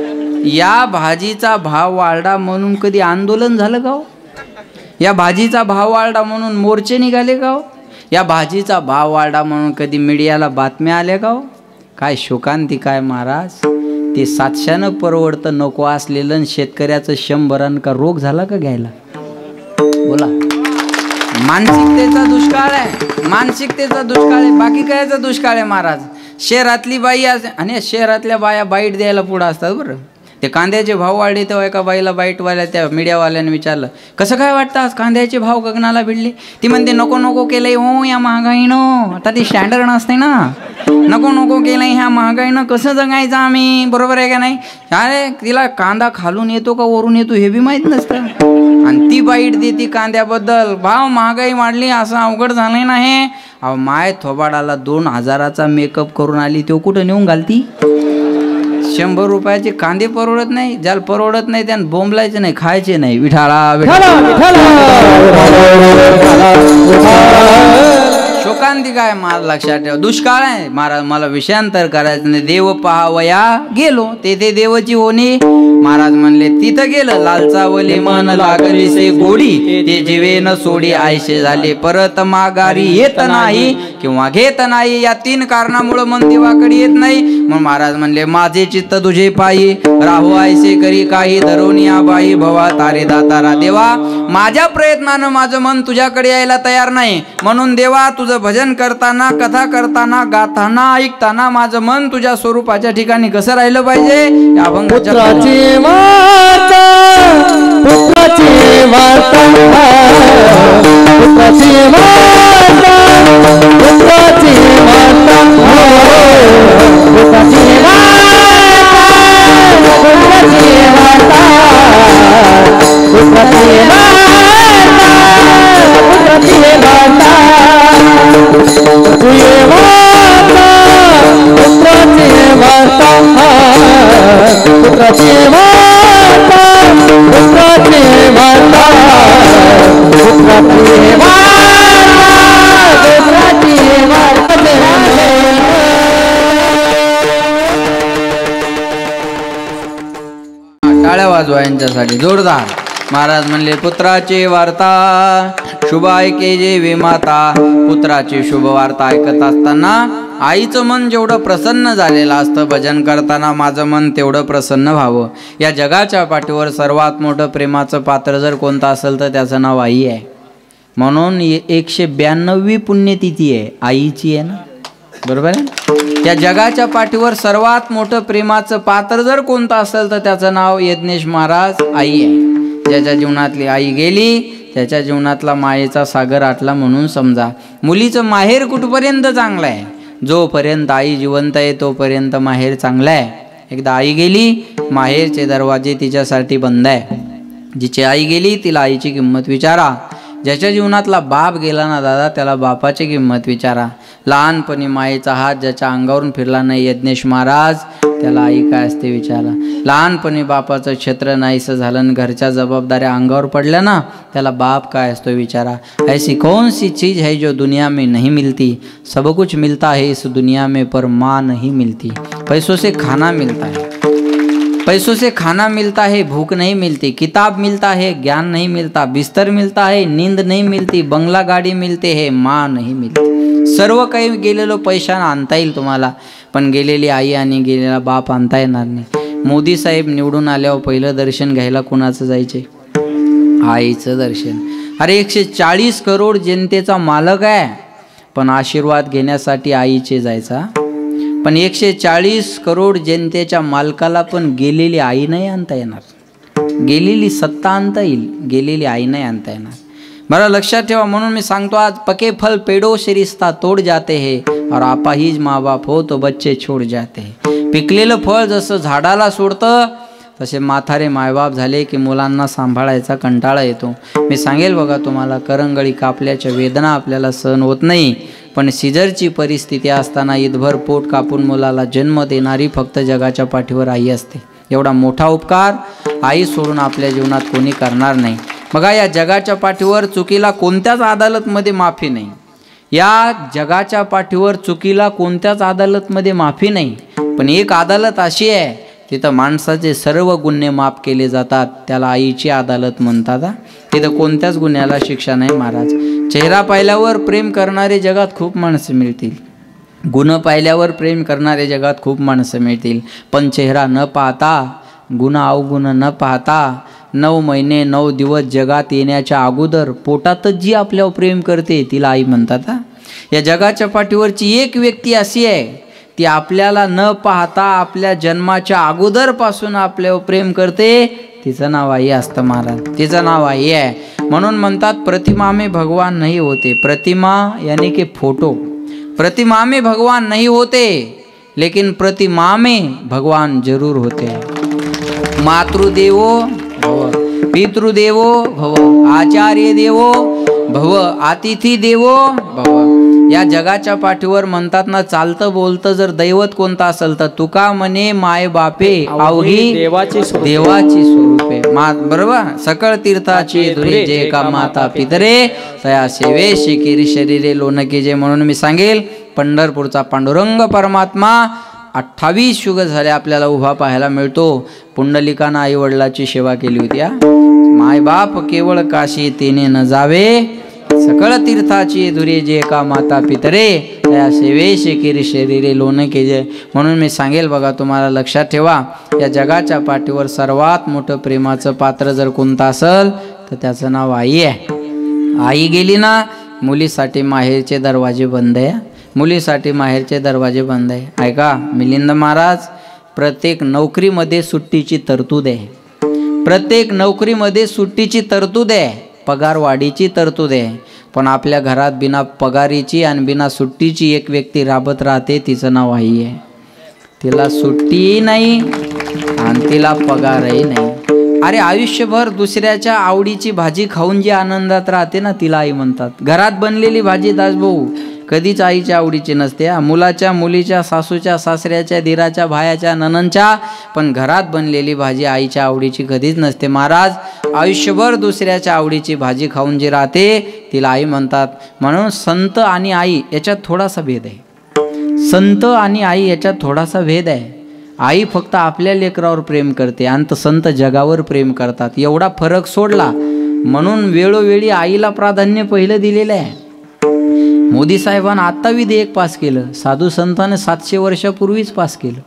या भाजीचा भाव वाढला म्हणून कधी आंदोलन झालं का हो? या भाजीचा भाव वाढला म्हणून मोर्चे निघाले का हो? या भाजीचा भाव वाढला म्हणून कधी मीडियाला बातम्या आल्या का हो? काय शोकांतिक आहे महाराज. ते 700 परवडतं नको असलेलं शेतकऱ्याचं 100 का रोग झाला का घ्यायला? बोला. मानसिकतेचा दुष्काळ आहे, मानसिकतेचा दुष्काळ आहे, बाकी कायचा दुष्काळ आहे महाराज. शहरातली बाई आणि शहरातल्या बाया बाईट द्यायला पुढं असतात. बरं, ते कांद्याचे भाव वाढले तेव्हा एका बाईला बाईटवाल्या त्या मीडियावाल्याने विचारलं, कसं काय वाटतं आज कांद्याचे भाव गगनाला भिडले? ती म्हणते नको नको केलंय हो या महागाईनं. आता ती स्टँडर्ड नसते ना, नको नको केलंय ह्या महागाईनं, कसं जगायचं आम्ही, बरोबर आहे का नाही? अरे तिला कांदा खालून येतो का वरून येतो हे बी माहीत नसतं, आणि ती बाईट देती कांद्याबद्दल. भाव महागाई वाढली असं अवघड झालंय ना हे. अहो माय थोबाडाला 2000चा मेकअप करून आली, तो कुठं नेऊन घालती? 100 रुपयाचे कांदे परवडत नाही. ज्याला परवडत नाही त्यानं बोंबलायचे नाही, खायचे नाही. विठाळा विठाळा. शोकांतिक आहे महाराज, लक्षात ठेवा. दुष्काळ आहे महाराज. मला विषयांतर करायचं नाही. देव पहावया गेलो, तेथे देवची होणी. महाराज म्हणले तिथं गेलं लालचावली मन लागलीसे गोडी, ते जीवे न सोडी आयशे झाले परत माघारी येत नाही किंवा घेत नाही. या 3 कारणामुळे मन देवाकडे येत नाही. मग महाराज म्हणले माझे चित्त तुझे पायी, राहू आयसे करी काही, धरोनिया बाई भवा तारे दातारा. देवा माझ्या प्रयत्नानं माझं मन तुझ्याकडे यायला तयार नाही, म्हणून देवा तुझं भजन करताना, कथा करताना, गाताना, ऐकताना माझं मन तुझ्या स्वरूपाच्या ठिकाणी कसं राहिलं पाहिजे. या अभंगाच्या पुत्राची टाळ्या वाजवा यांच्यासाठी जोरदार. महाराज म्हणले पुत्राची वार्ता शुभ ऐके जे वे माता. पुत्राची शुभ वार्ता ऐकत असताना आईचं मन जेवढं प्रसन्न झालेलं असतं, भजन करताना माझं मन तेवढं प्रसन्न व्हावं. या जगाच्या पाठीवर सर्वात मोठं प्रेमाचं पात्र जर कोणतं असेल तर त्याचं नाव आई आहे. म्हणून 192वी पुण्यतिथी आहे आईची आहे ना, बरोबर आहे. या जगाच्या पाठीवर सर्वात मोठं प्रेमाचं पात्र जर कोणतं असेल तर त्याचं नाव यज्ञेश महाराज आई आहे. ज्याच्या जीवनातली आई गेली त्याच्या जीवनातला मायेचा सागर आटला म्हणून समजा. मुलीचं माहेर कुठपर्यंत चांगलं आहे? जोपर्यंत आई जिवंत आहे तोपर्यंत माहेर चांगलं आहे. एकदा आई गेली माहेरचे दरवाजे तिच्यासाठी बंद आहे. जिची आई गेली तिला आईची किंमत विचारा. ज्याच्या जीवनातला बाप गेला ना दादा त्याला बापाची किंमत विचारा. लहानपणी मायेचा हात ज्याच्या अंगावरून फिरला नाही यज्ञेश महाराज त्याला आई काय असते विचारा. लहानपणी बापाचं छत्र नाहीसं झालं आणि घरच्या जबाबदाऱ्या अंगावर पडल्या ना त्याला बाप काय असतो विचारा. ऐसी कौन सी चीज़ है जो दुनिया में नहीं मिलती? सब कुछ मिलता है इस दुनिया में पर माँ नहीं मिलती. पैसों से खाना मिलता है, पैसों से खाना मिलता है, भूख नहीं मिलती. किताब मिलता है, ज्ञान नहीं मिलता. बिस्तर मिलता है, नींद नहीं मिलती. बंगला गाडी मिलते है, माँ नहीं मिलती. सर्व काही गेलेलो पैशानं आणता येईल तुम्हाला, पण गेलेली आई आणि गेलेला बाप आणता येणार नाही. मोदी साहेब निवडून आल्यावर पहिलं दर्शन घ्यायला कुणाचं जायचे? आईचं दर्शन. अरे 140 करोड जनतेचा मालक आहे पण आशीर्वाद घेण्यासाठी आईचे जायचा. पण 140 करोड जनतेच्या मालकाला पण गेलेली आई नाही आणता येणार. गेलेली सत्ता आणता येईल, गेलेली आई नाही आणता येणार. बरं लक्षात ठेवा. म्हणून मी सांगतो आज पके फल पेड़ों से रिश्ता तोड जाते हैं और आपाहीज माँ बाप हो तो बच्चे छोड़ जाते हैं. पिकलेलं फळ जसं झाडाला सोडतं तसे म्हातारे मायबाप झाले की मुलांना सांभाळायचा कंटाळा येतो. मी सांगेल बघा तुम्हाला, करंगळी कापल्याच्या वेदना आपल्याला सहन होत नाही, पण सिजरची परिस्थिती असताना ईदभर पोट कापून मुलाला जन्म देणारी फक्त जगाच्या पाठीवर आई असते. एवढा मोठा उपकार आई सोडून आपल्या जीवनात कोणी करणार नाही. बघा या जगाच्या पाठीवर चुकीला कोणत्याच अदालतमध्ये माफी नाही. या जगाच्या पाठीवर चुकीला कोणत्याच अदालतमध्ये माफी नाही. पण एक अदालत अशी आहे तिथं माणसाचे सर्व गुन्हे माफ केले जातात, त्याला आईची अदालत म्हणतात. तिथं कोणत्याच गुन्ह्याला शिक्षा नाही महाराज. चेहरा पाहिल्यावर प्रेम करणारे जगात खूप माणसं मिळतील, गुण पाहिल्यावर प्रेम करणारे जगात खूप माणसं मिळतील, पण चेहरा न पाहता गुण अवगुण न पाहता 9 महिने 9 दिवस जगात येण्याच्या अगोदर पोटातच जी आपल्यावर प्रेम करते तिला आई म्हणतात. या जगाच्या पाठीवरची एक व्यक्ती अशी आहे ती आपल्याला न पाहता आपल्या जन्माच्या अगोदरपासून आपल्यावर प्रेम करते, तिचं नाव आई असतं महाराज. तिचं नाव आई आहे. म्हणून म्हणतात प्रतिमा में भगवान नहीं होते. प्रतिमा यानी कि फोटो. प्रतिमा में भगवान नहीं होते लेकिन प्रतिमा में भगवान जरूर होते. मातृदेवो भव, पितृदेवो भव, आचार्य देवो भव, अतिथी देवो भव. या जगाच्या पाठीवर म्हणतात ना, चालतं बोलतं जर दैवत कोणतं असेल तर तुका म्हणे माय बापे अवघी देवाची स्वरूपे. बरोबर. सकळ तीर्थाची धुरी जे का माता पितरे तया सेवे शिकिरी शरीरे लोणके जे. म्हणून मी सांगेल पंढरपूरचा पांडुरंग परमात्मा 28 युग झाले आपल्याला उभा पाहायला मिळतो. पुंडलिकानं आई वडिलाची सेवा केली होती. माय बाप केवळ काशी तेने न जावे, सकळ तीर्थाची धुरी जे का माता पितरे त्या सेवेश केरी शरीरे लोण केजे. म्हणून मी सांगेल बघा तुम्हाला लक्षात ठेवा, या जगाच्या पाठीवर सर्वात मोठं प्रेमाचं पात्र जर कोणतं असेल तर त्याचं नाव आई आहे. आई गेली ना मुलीसाठी माहेरचे दरवाजे बंद आहे. मुलीसाठी माहेरचे दरवाजे बंद आहे. ऐका मिलिंद महाराज, प्रत्येक नोकरीमध्ये सुट्टीची तरतूद आहे. प्रत्येक नोकरीमध्ये सुट्टीची तरतूद आहे, पगारवाढीची तरतूद आहे. पण आपल्या घरात बिना पगारीची आणि बिना सुट्टीची एक व्यक्ती राबत राहते, तिचं नाव आई आहे. तिला सुट्टी नाही आणि तिला पगारही नाही. अरे आयुष्यभर दुसऱ्याच्या आवडीची भाजी खाऊन जी आनंदात राहते ना तिला आई म्हणतात. घरात बनलेली भाजी दासभाऊ कधीच आईच्या आवडीची नसते. मुलाच्या मुलीच्या सासूच्या सासऱ्याच्या दिराच्या भायाच्या ननंच्या, पण घरात बनलेली भाजी आईच्या आवडीची कधीच नसते. महाराज आयुष्यभर दुसऱ्याच्या आवडीची भाजी खाऊन जी राहते तिला आई म्हणतात. म्हणून संत आणि आई याच्यात थोडासा भेद आहे. संत आणि आई याच्यात थोडासा भेद आहे. आई फक्त आपल्या लेकरावर प्रेम करते आणि संत जगावर प्रेम करतात. एवढा फरक सोडला म्हणून वेळोवेळी आईला प्राधान्य पहिलं दिलेलं आहे. मोदी साहेबांना आता विधेयक पास केलं, साधू संतांनी 700 वर्षापूर्वीच पास केलं.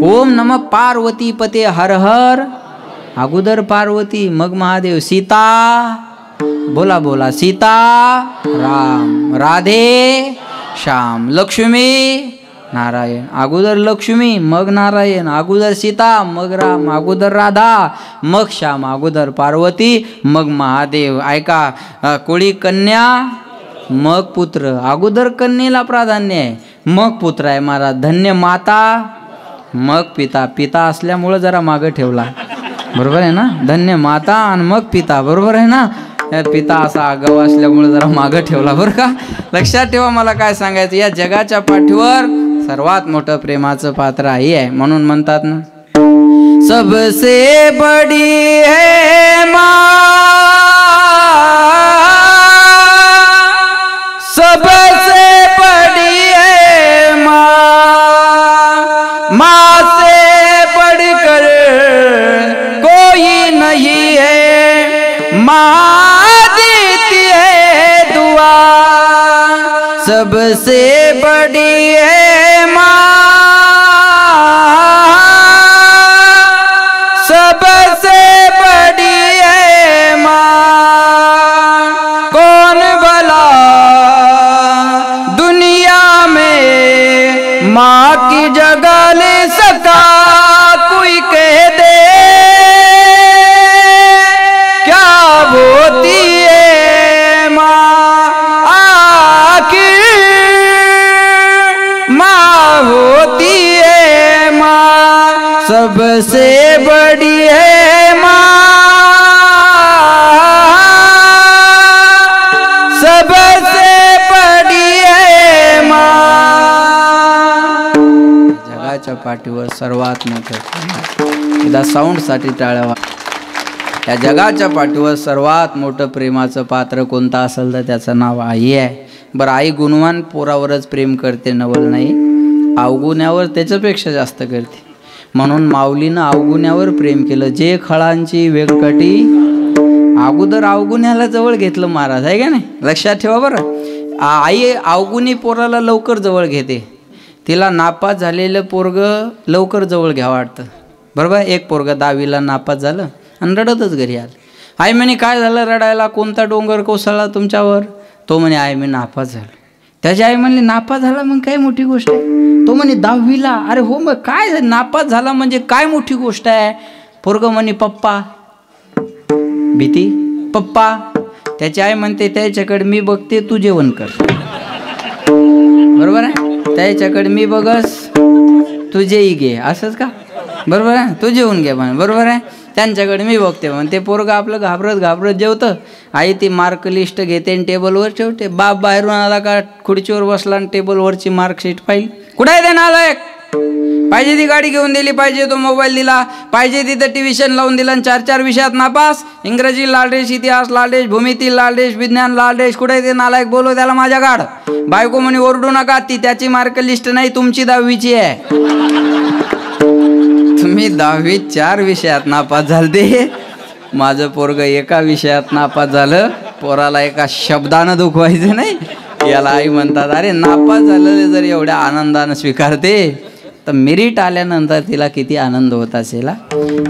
ओम नमः पार्वती पते हर हर. अगोदर पार्वती मग महादेव. सीता बोला बोला सीता राम राधे श्याम. लक्ष्मी नारायण. अगोदर लक्ष्मी मग नारायण. अगोदर सीता मग राम. अगोदर राधा मग श्याम. अगोदर पार्वती मग महादेव. ऐका, कोळी कन्या मग पुत्र. अगोदर कन्येला प्राधान्य आहे मग पुत्र आहे महाराज. धन्य माता मग पिता. पिता असल्यामुळं जरा मागं ठेवला, बरोबर आहे ना. धन्य माता आणि मग पिता, बरोबर आहे ना. पिता असा आगाव असल्यामुळे जरा मागं ठेवला, बरं का. लक्षात ठेवा मला काय सांगायचं. या जगाच्या पाठीवर सर्वात मोठं प्रेमाचं पात्र आई आहे. म्हणून म्हणतात ना, सबसे बडी है माँ, सबसे बडी है माँ, माँ से बढ़कर कोई नहीं है, माँ देती है दुआ. सबसे बड़ी है माँ, सबसे बड़ी है माँ. कौन भला दुनिया में माँ की जगह ले सका, कोई कह दे क्या होती है माँ. आखिर माँ होती है माँ, सबसे बड़ी है माँ, सबसे बड़ी है माँ. जगाच्या पाठीवर सर्वात मोठं, एकदा साऊंडसाठी टाळ्या. या जगाच्या पाठीवर सर्वात मोठं प्रेमाचं पात्र कोणतं असेल तर त्याचं नाव आई आहे. बरं, आई गुणवान पोरावरच प्रेम करते नवल नाही, अवगुण्यावर त्याच्यापेक्षा जास्त करते. म्हणून माऊलीनं अवगुण्यावर प्रेम केलं. जे खळांची वेगकटी, अगोदर अवगुण्याला जवळ घेतलं महाराज, आहे का नाही. लक्षात ठेवा बरं. आई अवगुणी पोराला लवकर जवळ घेते. तिला नापास झालेलं पोरग लवकर जवळ घ्यावं वाटतं, बरोबर. एक पोरग 10वीला नापास झालं आणि रडतच घरी आलं. आई म्हणे काय झालं रडायला, कोणता डोंगर कोसळला तुमच्यावर. तो म्हणे आई मी नापास झालो. त्याची आई म्हणली नापास झाला मग काय मोठी गोष्ट आहे. तो म्हणे 10वीला. अरे हो मग काय नापास झाला म्हणजे काय मोठी गोष्ट आहे. पोरग म्हणे पप्पा. भीती पप्पा. त्याची आई म्हणते त्याच्याकडे मी बघते तू जेवण कर, बरोबर आहे. त्याच्याकडे मी बघस तू जेई घे, असंच का, बरोबर आहे. तू जेवून घे म्हणे, बरोबर आहे. त्यांच्याकडे मी बघते म्हणे. ते पोरगं आपलं घाबरत जेवतं. आई ती मार्क लिस्ट घेते आणि टेबलवर ठेवते. बाप बाहेरून आला का खुर्चीवर बसला आणि टेबलवरची मार्कशीट पाहिली. कुठं आहे ते नालायक. पाहिजे ती गाडी घेऊन दिली, पाहिजे तो मोबाईल दिला, पाहिजे तिथं ट्युशन लावून दिलं आणि 4-4 विषयात नापास. इंग्रजी लालडेश, इतिहास लालडेश, भूमिती लालडेश, विज्ञान लालडेश. कुठे ते नालायक, बोलव त्याला माझ्या गाड. बायको म्हणे ओरडू नका, ती त्याची मार्क लिस्ट नाही तुमची 10वीची आहे. तुम्ही 10वीत 4 विषयात नापास झालते. माझं पोरग एका विषयात नापास झालं. पोराला एका शब्दानं दुखवायचं नाही. याला आई म्हणतात अरे नापास झालेले जर एवढ्या आनंदानं स्वीकारते तर मेरिट आल्यानंतर तिला किती आनंद होत असेल.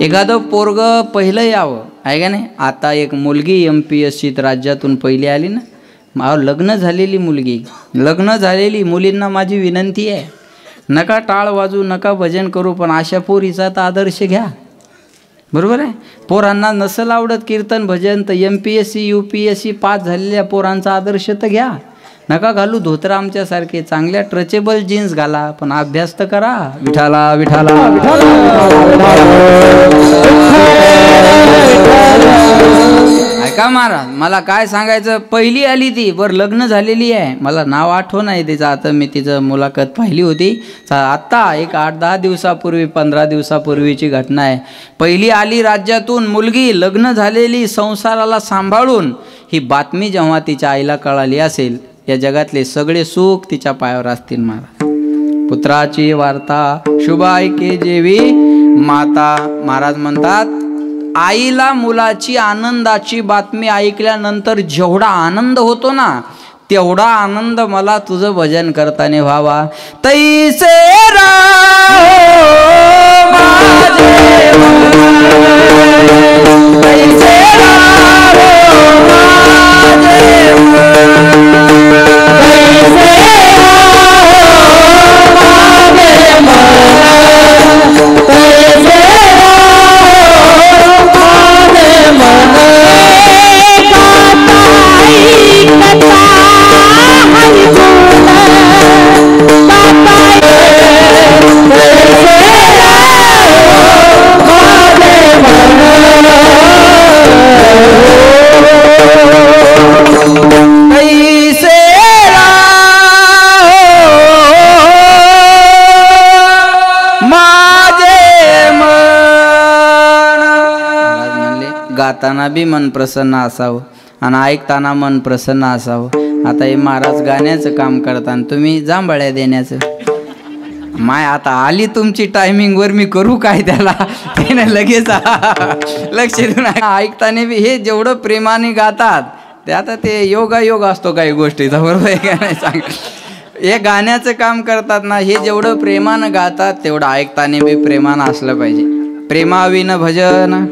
एखादं पोरग पहिलं यावं, आहे का नाही. आता एक मुलगी MPSCत राज्यातून पहिली आली ना. लग्न झालेली मुलगी, लग्न झालेली मुलींना माझी विनंती आहे, नका टाळ वाजू, नका भजन करू, पण अशा पोरीचा तर आदर्श घ्या, बरोबर आहे. पोरांना नसल आवडत कीर्तन भजन तर MPSC UPSC पास झालेल्या पोरांचा आदर्श तर घ्या. नका घालू धोतर आमच्यासारखे, चांगल्या ट्रचेबल जीन्स घाला, पण अभ्यास तर करा. विठाला विठाला ऐका महाराज, मला काय सांगायचं. पहिली आली ती, बरं लग्न झालेली आहे, मला नाव आठवण आहे तिचं. आता मी तिचं मुलाखत पाहिली होती आत्ता एक 8-10 दिवसापूर्वी, 15 दिवसापूर्वीची घटना आहे. पहिली आली राज्यातून मुलगी, लग्न झालेली, संसाराला सांभाळून. ही बातमी जेव्हा तिच्या आईला कळाली असेल, या जगातले सगळे सुख तिच्या पायावर असतील महाराज. पुत्राची वार्ता शुभ ऐके जेवी माता. महाराज म्हणतात आईला मुलाची आनंदाची बातमी ऐकल्यानंतर जेवढा आनंद होतो ना तेवढा आनंद मला तुझं भजन करताना व्हावा. तैसे राहो माझे मन, तैसे राहो माझे मन, तैसे गाताना बी मन प्रसन्न असावं आणि ऐकताना मन प्रसन्न असावं. आता हे महाराज गाण्याचं काम करताना तुम्ही जांभळ्या देण्याचं. माय आता आली तुमची टायमिंगवर मी करू काय त्याला त्याने लगेच लक्ष देऊन ऐकताना बी हे जेवढं प्रेमाने गातात ते आता ते योगायोग असतो काही गोष्टीचा, बरोबर आहे का नाही सांग. हे गाण्याचं काम करतात ना हे जेवढं प्रेमानं गातात तेवढं ऐकताना बी प्रेमानं असलं पाहिजे. प्रेमाविन भजन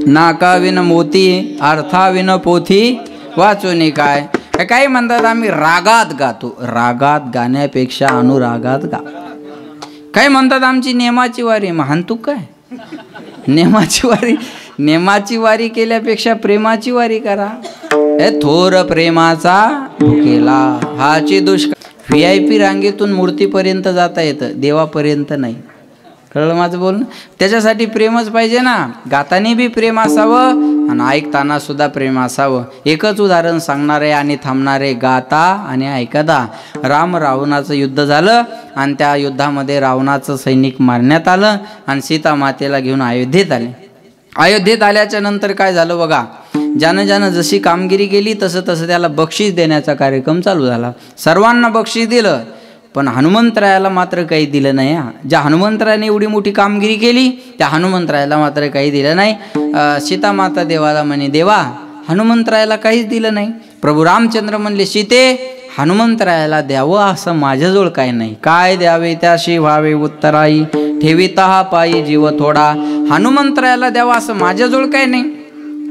नाकाविन मोती अर्थाविन पोथी वाचून काय. काही म्हणतात आम्ही रागात गातो, रागात गाण्यापेक्षा अनुरागात गा. काही म्हणतात आमची नेमाची वारी. महान तू काय नेमाची वारी केल्यापेक्षा प्रेमाची वारी करा. हे थोर प्रेमाचा भुकेला हाची दुष्काळ. VIP रांगेतून मूर्तीपर्यंत जाता येतं, देवापर्यंत नाही. कळलं माझं बोलणं. त्याच्यासाठी प्रेमच पाहिजे ना. गातानी बी प्रेम असावं आणि ऐकताना सुद्धा प्रेम असावं. एकच उदाहरण सांगणार आहे आणि थांबणार आहे. गाता आणि ऐकता. राम रावणाचं युद्ध झालं आणि त्या युद्धामध्ये रावणाचं सैनिक मारण्यात आलं आणि सीता मातेला घेऊन अयोध्येत आले. अयोध्येत आल्याच्या नंतर काय झालं बघा. ज्यानं जशी कामगिरी केली तसं त्याला बक्षीस देण्याचा कार्यक्रम चालू झाला. सर्वांना बक्षीस दिलं पण हनुमंतरायाला मात्र काही दिलं नाही. ज्या हनुमंतरायाने एवढी मोठी कामगिरी केली त्या हनुमंतरायाला मात्र काही दिलं नाही. सीतामाता देवाला म्हणे देवा हनुमंतरायाला काहीच दिलं नाही. प्रभू रामचंद्र म्हणले सीते हनुमंतरायाला द्यावं असं माझ्याजवळ काही नाही. काय द्यावे त्याशी व्हावे उत्तराई ठेविता पायी जीव थोडा. हनुमंतरायाला द्यावं असं माझ्याजवळ काही नाही.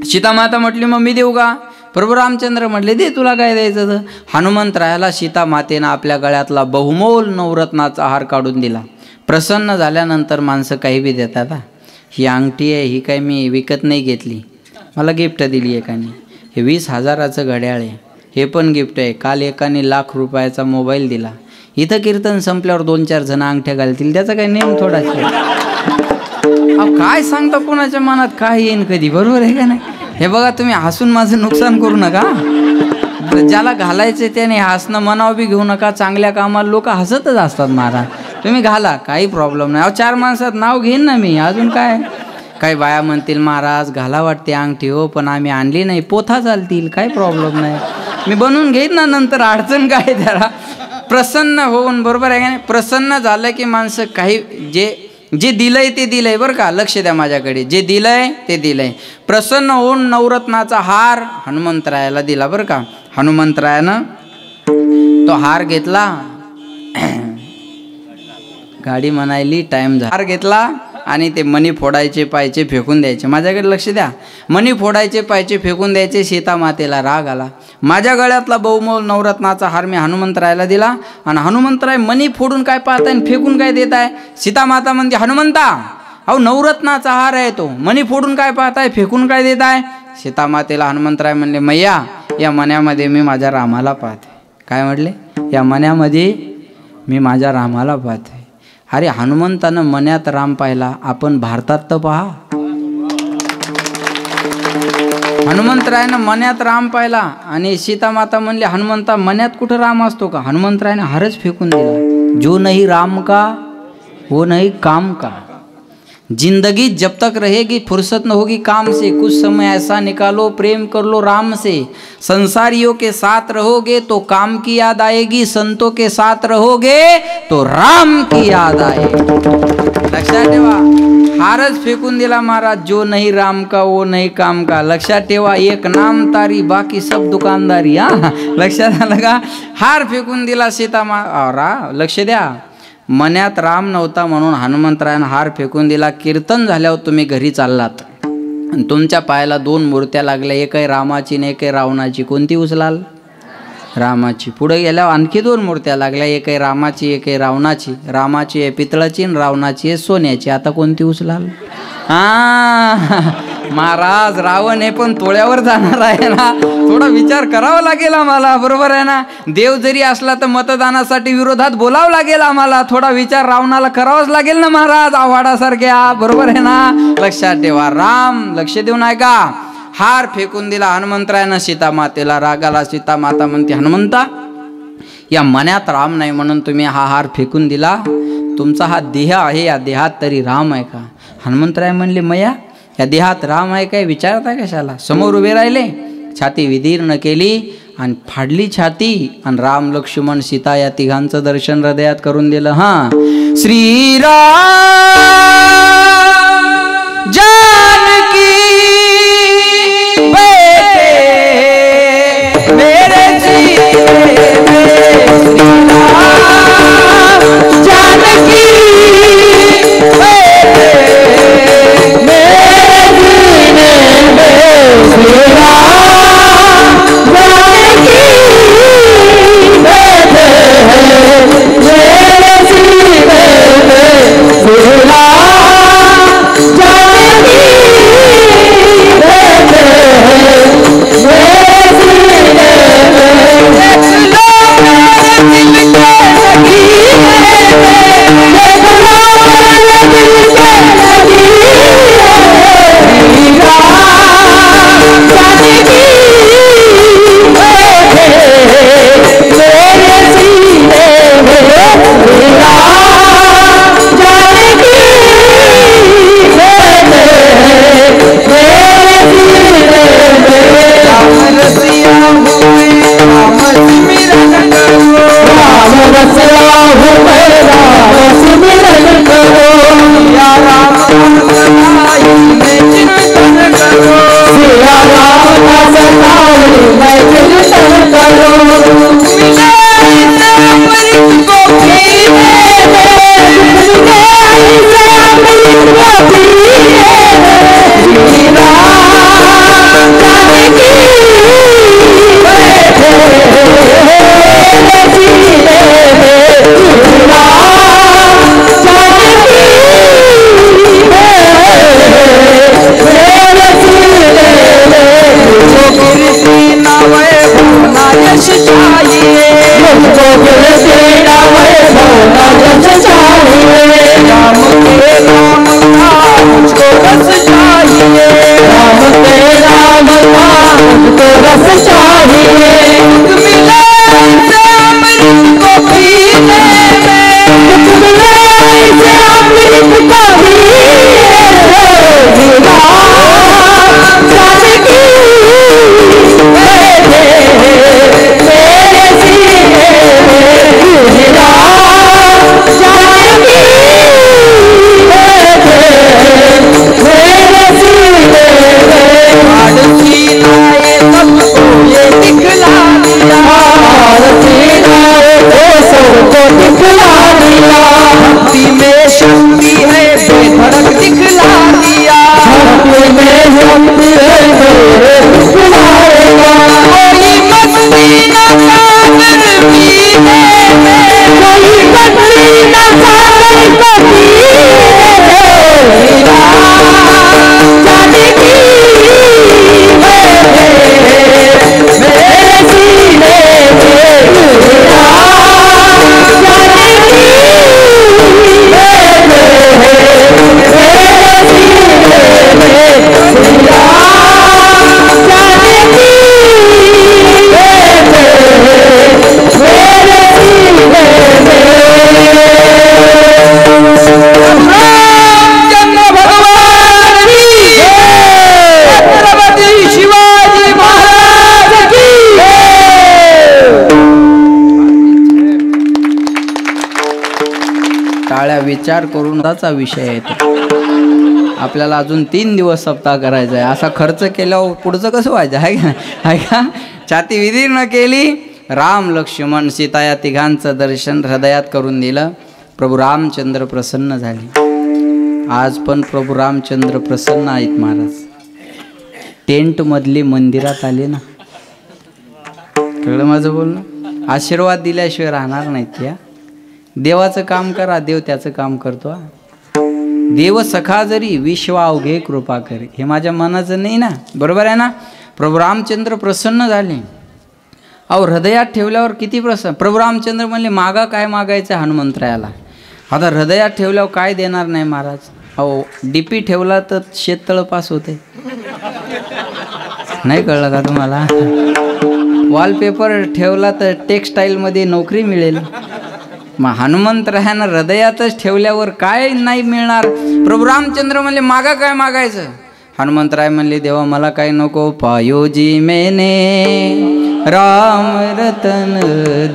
सीतामाता म्हटली मग मी देऊ का. प्रभू रामचंद्र म्हटले दे तुला काय द्यायचं तर. हनुमंतरायाला सीता मातेनं आपल्या गळ्यातला बहुमोल नवरत्नाचा हार काढून दिला. प्रसन्न झाल्यानंतर माणसं काही बी देतात. ही अंगठी आहे ही काय मी विकत नाही घेतली, मला गिफ्ट दिली एकाने. हे 20,000चं घड्याळ आहे, हे पण गिफ्ट आहे. काल एकाने ₹1,00,000चा मोबाईल दिला. इथं कीर्तन संपल्यावर 2-4 जण अंगठ्या घालतील, त्याचा काही नेम थोडाच. काय सांगता कोणाच्या मनात काय येईन कधी, बरोबर आहे का नाही. हे बघा तुम्ही हसून माझं नुकसान करू नका. ज्याला घालायचं त्याने हसणं मनावर बी घेऊ नका. चांगल्या कामाला लोक हसतच असतात महाराज. तुम्ही घाला काही प्रॉब्लेम नाही. 4 माणसात नाव घेईन ना मी, अजून काय. काही बाया म्हणतील महाराज घाला वाटते अंगठी हो पण आम्ही आणली नाही, पोथा चालतील काही प्रॉब्लेम नाही, मी बनवून घेईन ना नंतर, अडचण काय त्याला. प्रसन्न होऊन, बरोबर आहे का नाही. प्रसन्न झालं की माणसं काही जे दिलंय ते दिलंय बरं का. लक्ष द्या माझ्याकडे. जे दिलंय ते दिलंय. प्रसन्न होऊन नवरत्नाचा हार हनुमंतरायाला दिला बरं का. हनुमंतरायानं तो हार घेतला. गाडी म्हणायली टाइम झाला. हार घेतला आणि ते मणी फोडायचे पायचे फेकून द्यायचे. माझ्याकडे लक्ष द्या. मणी फोडायचे पायचे फेकून द्यायचे. सीता मातेला राग आला. माझ्या गळ्यातला बहुमोल नवरत्नाचा हार मी हनुमंतरायाला दिला आणि हनुमंतराय मणी फोडून काय पाहताय आणि फेकून काय देत आहे. सीता माता म्हणते हनुमंता अहो नवरत्नाचा हार आहे तो, मणी फोडून काय पाहताय फेकून काय देत आहे. सीता मातेला हनुमंतराय म्हणले मैया या मण्यामध्ये मी माझ्या रामाला पाहते. काय म्हटले. या मण्यामध्ये मी माझ्या रामाला पाहते. अरे हनुमंतानं मन्यात राम पाहिला, आपण भारतात तर पहा. हनुमंतरायानं मन्यात राम पाहिला आणि सीतामाता म्हणले हनुमंता मन्यात कुठं राम असतो का. हनुमंतरायानं हारच फेकून दिला. जो नाही राम का वो नाही काम का. जिंदगी जब तक रहेगी फुर्सत न होगी काम से, कुछ समय ऐसा निकालो प्रेम कर लो राम से। संसारियों के साथ रहोगे तो काम की याद आएगी, संतों के साथ रहोगे तो राम की याद आएगी। लक्षात ठेवा, हारच फेकून दिला महाराज, जो नहीं राम का वो नहीं काम का। लक्षात ठेवा, एक नाम तारी बाकी सब दुकानदारी। हा, लक्षात आलं का? हार फेकून दिला सीता लक्ष द्या, मनात राम नव्हता म्हणून हनुमंतरायानं हार फेकून दिला। कीर्तन झाल्यावर तुम्ही घरी चाललात आणि तुमच्या पायाला 2 मूर्त्या लागल्या, एक आहे रामाची आणि एक आहे रावणाची, कोणती उचलाल? रामाची. पुढे गेल्यावर आणखी 2 मूर्त्या लागल्या, एक आहे रामाची एक आहे रावणाची. रामाची आहे पितळाची आणि रावणाची आहे सोन्याची, आता कोणती उचलाल? महाराज रावण हे पण तोळ्यावर जाणार आहे ना, थोडा विचार करावा लागेल आम्हाला, बरोबर आहे ना? देव जरी असला तर मतदानासाठी विरोधात बोलावं लागेल आम्हाला, थोडा विचार रावणाला करावाच लागेल ना महाराज, आव्हाडासारख्या, बरोबर आहे ना? लक्षात ठेवा, राम लक्ष देऊन ऐका, हार फेकून दिला हनुमंतरायानं सीता मातेला. रागाला सीता माता म्हणते, हनुमंता या मनात राम नाही म्हणून तुम्ही हा हार फेकून दिला, तुमचा हा देह आहे, या देहात तरी राम आहे का? हनुमंतराय म्हणले, मया या देहात राम आहे काय, विचारता कशाला? समोर उभे राहिले, छाती विदीर्ण केली आणि फाडली छाती, आणि राम लक्ष्मण सीता या तिघांचं दर्शन हृदयात करून दिलं. हा, श्रीराम जानकी बेटे मेरे जीने में, श्रीराम जानकी बेटे मेरे जीने में, श्रीराम जानकी बेटे मेरे जीने में, विचार करून त्याचा विषय आहे तो. आपल्याला अजून 3 दिवस सप्ताह करायचा आहे. असा खर्च केल्यावर पुढचं कसं व्हायचं आहे का? आहे का? छाती विदीर्ण केली. राम लक्ष्मण सीता या तिघांचं दर्शन हृदयात करून दिलं. प्रभू रामचंद्र प्रसन्न झाले. आज पण प्रभू रामचंद्र प्रसन्न आहेत महाराज. टेंटमधली मंदिरात आले ना. कळलं माझं बोलणं? आशीर्वाद दिल्याशिवाय राहणार नाहीत. या देवाचं काम करा, देव त्याचं काम करतो. देव सखा जरी विश्व अवघे कृपा करे. हे माझ्या मनाचं नाही ना, बरोबर आहे ना. प्रभू रामचंद्र प्रसन्न झाले. अहो हृदयात ठेवल्यावर किती प्रसन्न. प्रभू रामचंद्र म्हणले मागा काय मागायचं हनुमंतरायाला. आता हृदयात ठेवल्यावर काय देणार नाही महाराज. अहो डीपी ठेवला तर शेततळ पास होते. नाही कळलं का तुम्हाला? वॉलपेपर ठेवला तर टेक्स्टाईलमध्ये नोकरी मिळेल. मग हनुमंतरायानं हृदयातच ठेवल्यावर काय नाही मिळणार. प्रभू रामचंद्र म्हणले मागा काय मागायचं. हनुमंतराय म्हणले देवा मला काय नको. पायोजी मैने राम रतन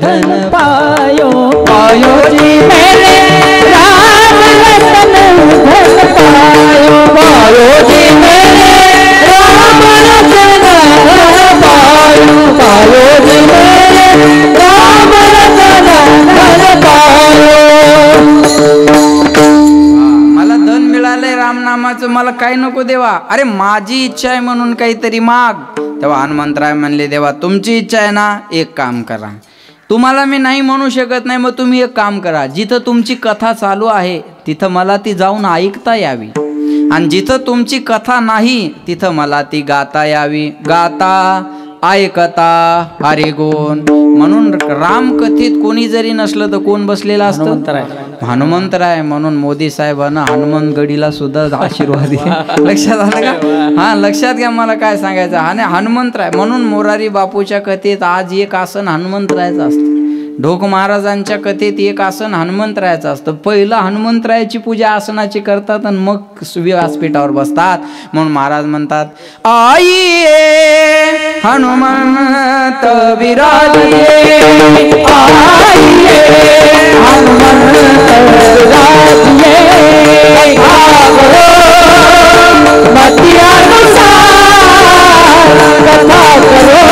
धन पायो पायोजी मैंने राम रतन धन पायो पायोजी मैंने राम रतन पायो पायोजी मैंने राम रतन धन पायो. मला धन मिळालंय रामनामाचं, मला काय नको देवा. अरे माझी इच्छा आहे म्हणून काहीतरी माग. तेव्हा हनुमंतराय म्हणले देवा तुमची इच्छा आहे ना, एक काम करा. तुम्हाला मी नाही म्हणू शकत नाही, मग तुम्ही एक काम करा. जिथं तुमची कथा चालू आहे तिथं मला ती जाऊन ऐकता यावी, आणि जिथं तुमची कथा नाही तिथं मला ती गाता यावी. गाता ऐकता हरी गुण. म्हणून रामकथेत कोणी जरी नसलं तर कोण बसलेलं असतं? हनुमंतराय. म्हणून मोदी साहेबांना हनुमंतगडीला सुद्धा आशीर्वाद दिले. लक्षात आलं का? हा लक्षात घ्या मला काय सांगायचं. आणि हनुमंतराय म्हणून मोरारी बापूच्या कथेत आज एक आसन हनुमंतरायचं असतं. ढोक महाराजांच्या कथेत एक आसन हनुमंतरायाचं असतं. पहिलं हनुमंतरायाची पूजा आसनाची करतात आणि मग व्यासपीठावर बसतात. म्हणून महाराज म्हणतात आई हनुमंत विराजिये आइए हनुमंत विराजिये. मतियानुसार कथा करो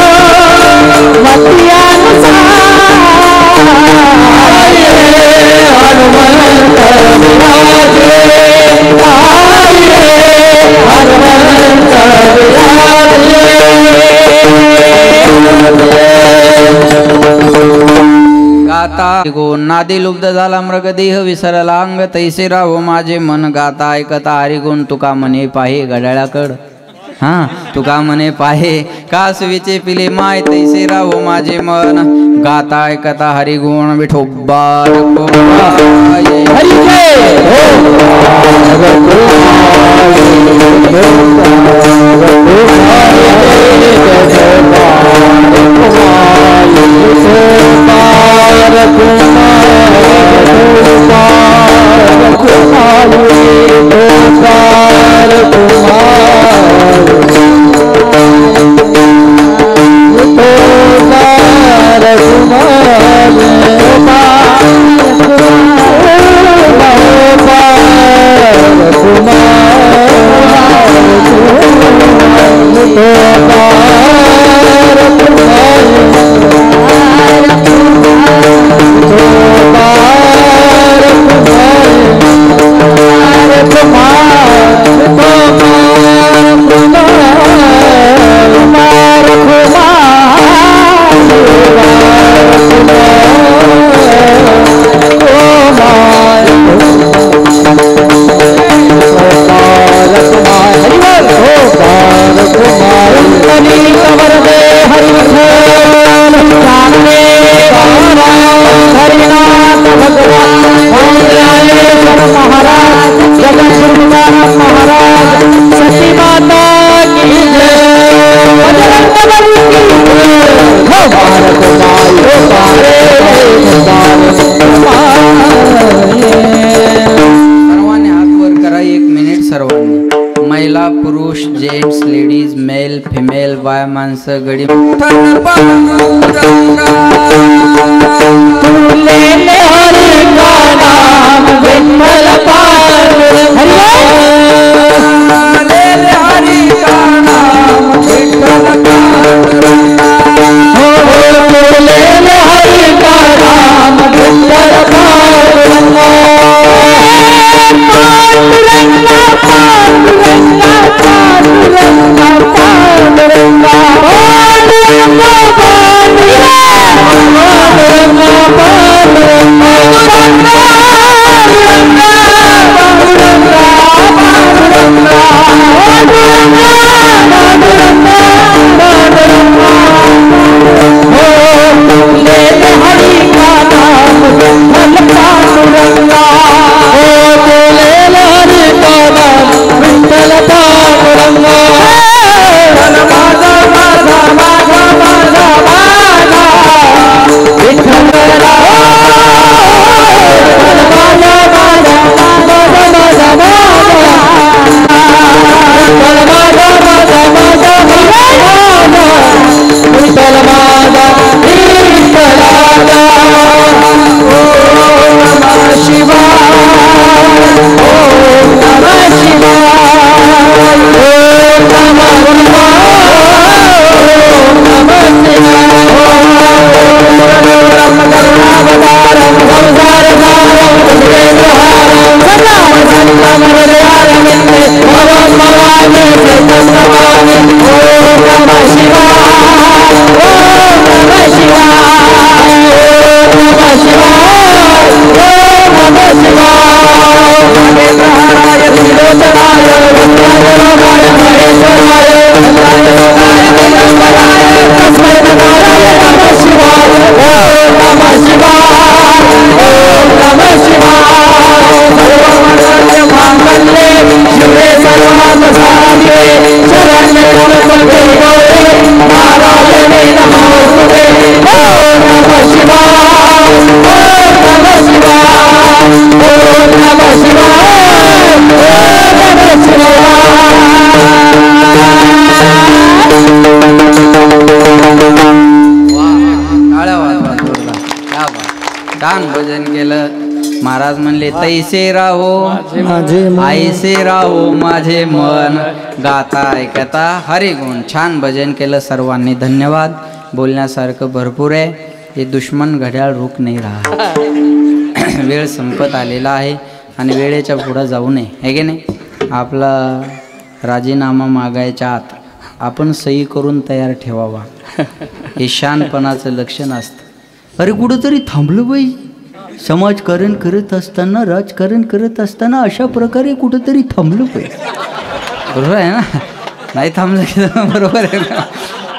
मतियानुसार. गाता गो नादी लुब्ध झाला मृगदेह विसरला अंग तैसे राहो माझे मन. गाता ऐकता हरिगुण तुका म्हणे पाहे घड्याळाकड. हा तुका म्हणे पाहे कासवीचे पिले माय तैसे राहो माझे मन. गाता ऐकता हरिगुण विठोबा कुमार पुरुष जेंट्स लेडीज मेल फिमेल बाय माणसं गडी छान भजन केलं. महाराज म्हणले तैसे राहो आईसे राहो माझे मन गाता ऐकता हरी गुण. छान भजन केलं सर्वांनी. धन्यवाद. बोलण्यासारखं भरपूर आहे. हे दुश्मन घड्याळ रुक नाही राहा. वेळ संपत आलेला आहे आणि वेळेच्या पुढं जाऊ नये है की नाही. आपला राजीनामा मागायच्या आत आपण सही करून तयार ठेवावा. हे शानपणाचं लक्षण असतं. अरे कुठंतरी थांबलं बाई. समाजकारण करत असताना राजकारण करत असताना अशा प्रकारे कुठंतरी थांबलं पाहिजे. बरोबर आहे ना. नाही थांबलं की बरोबर आहे ना.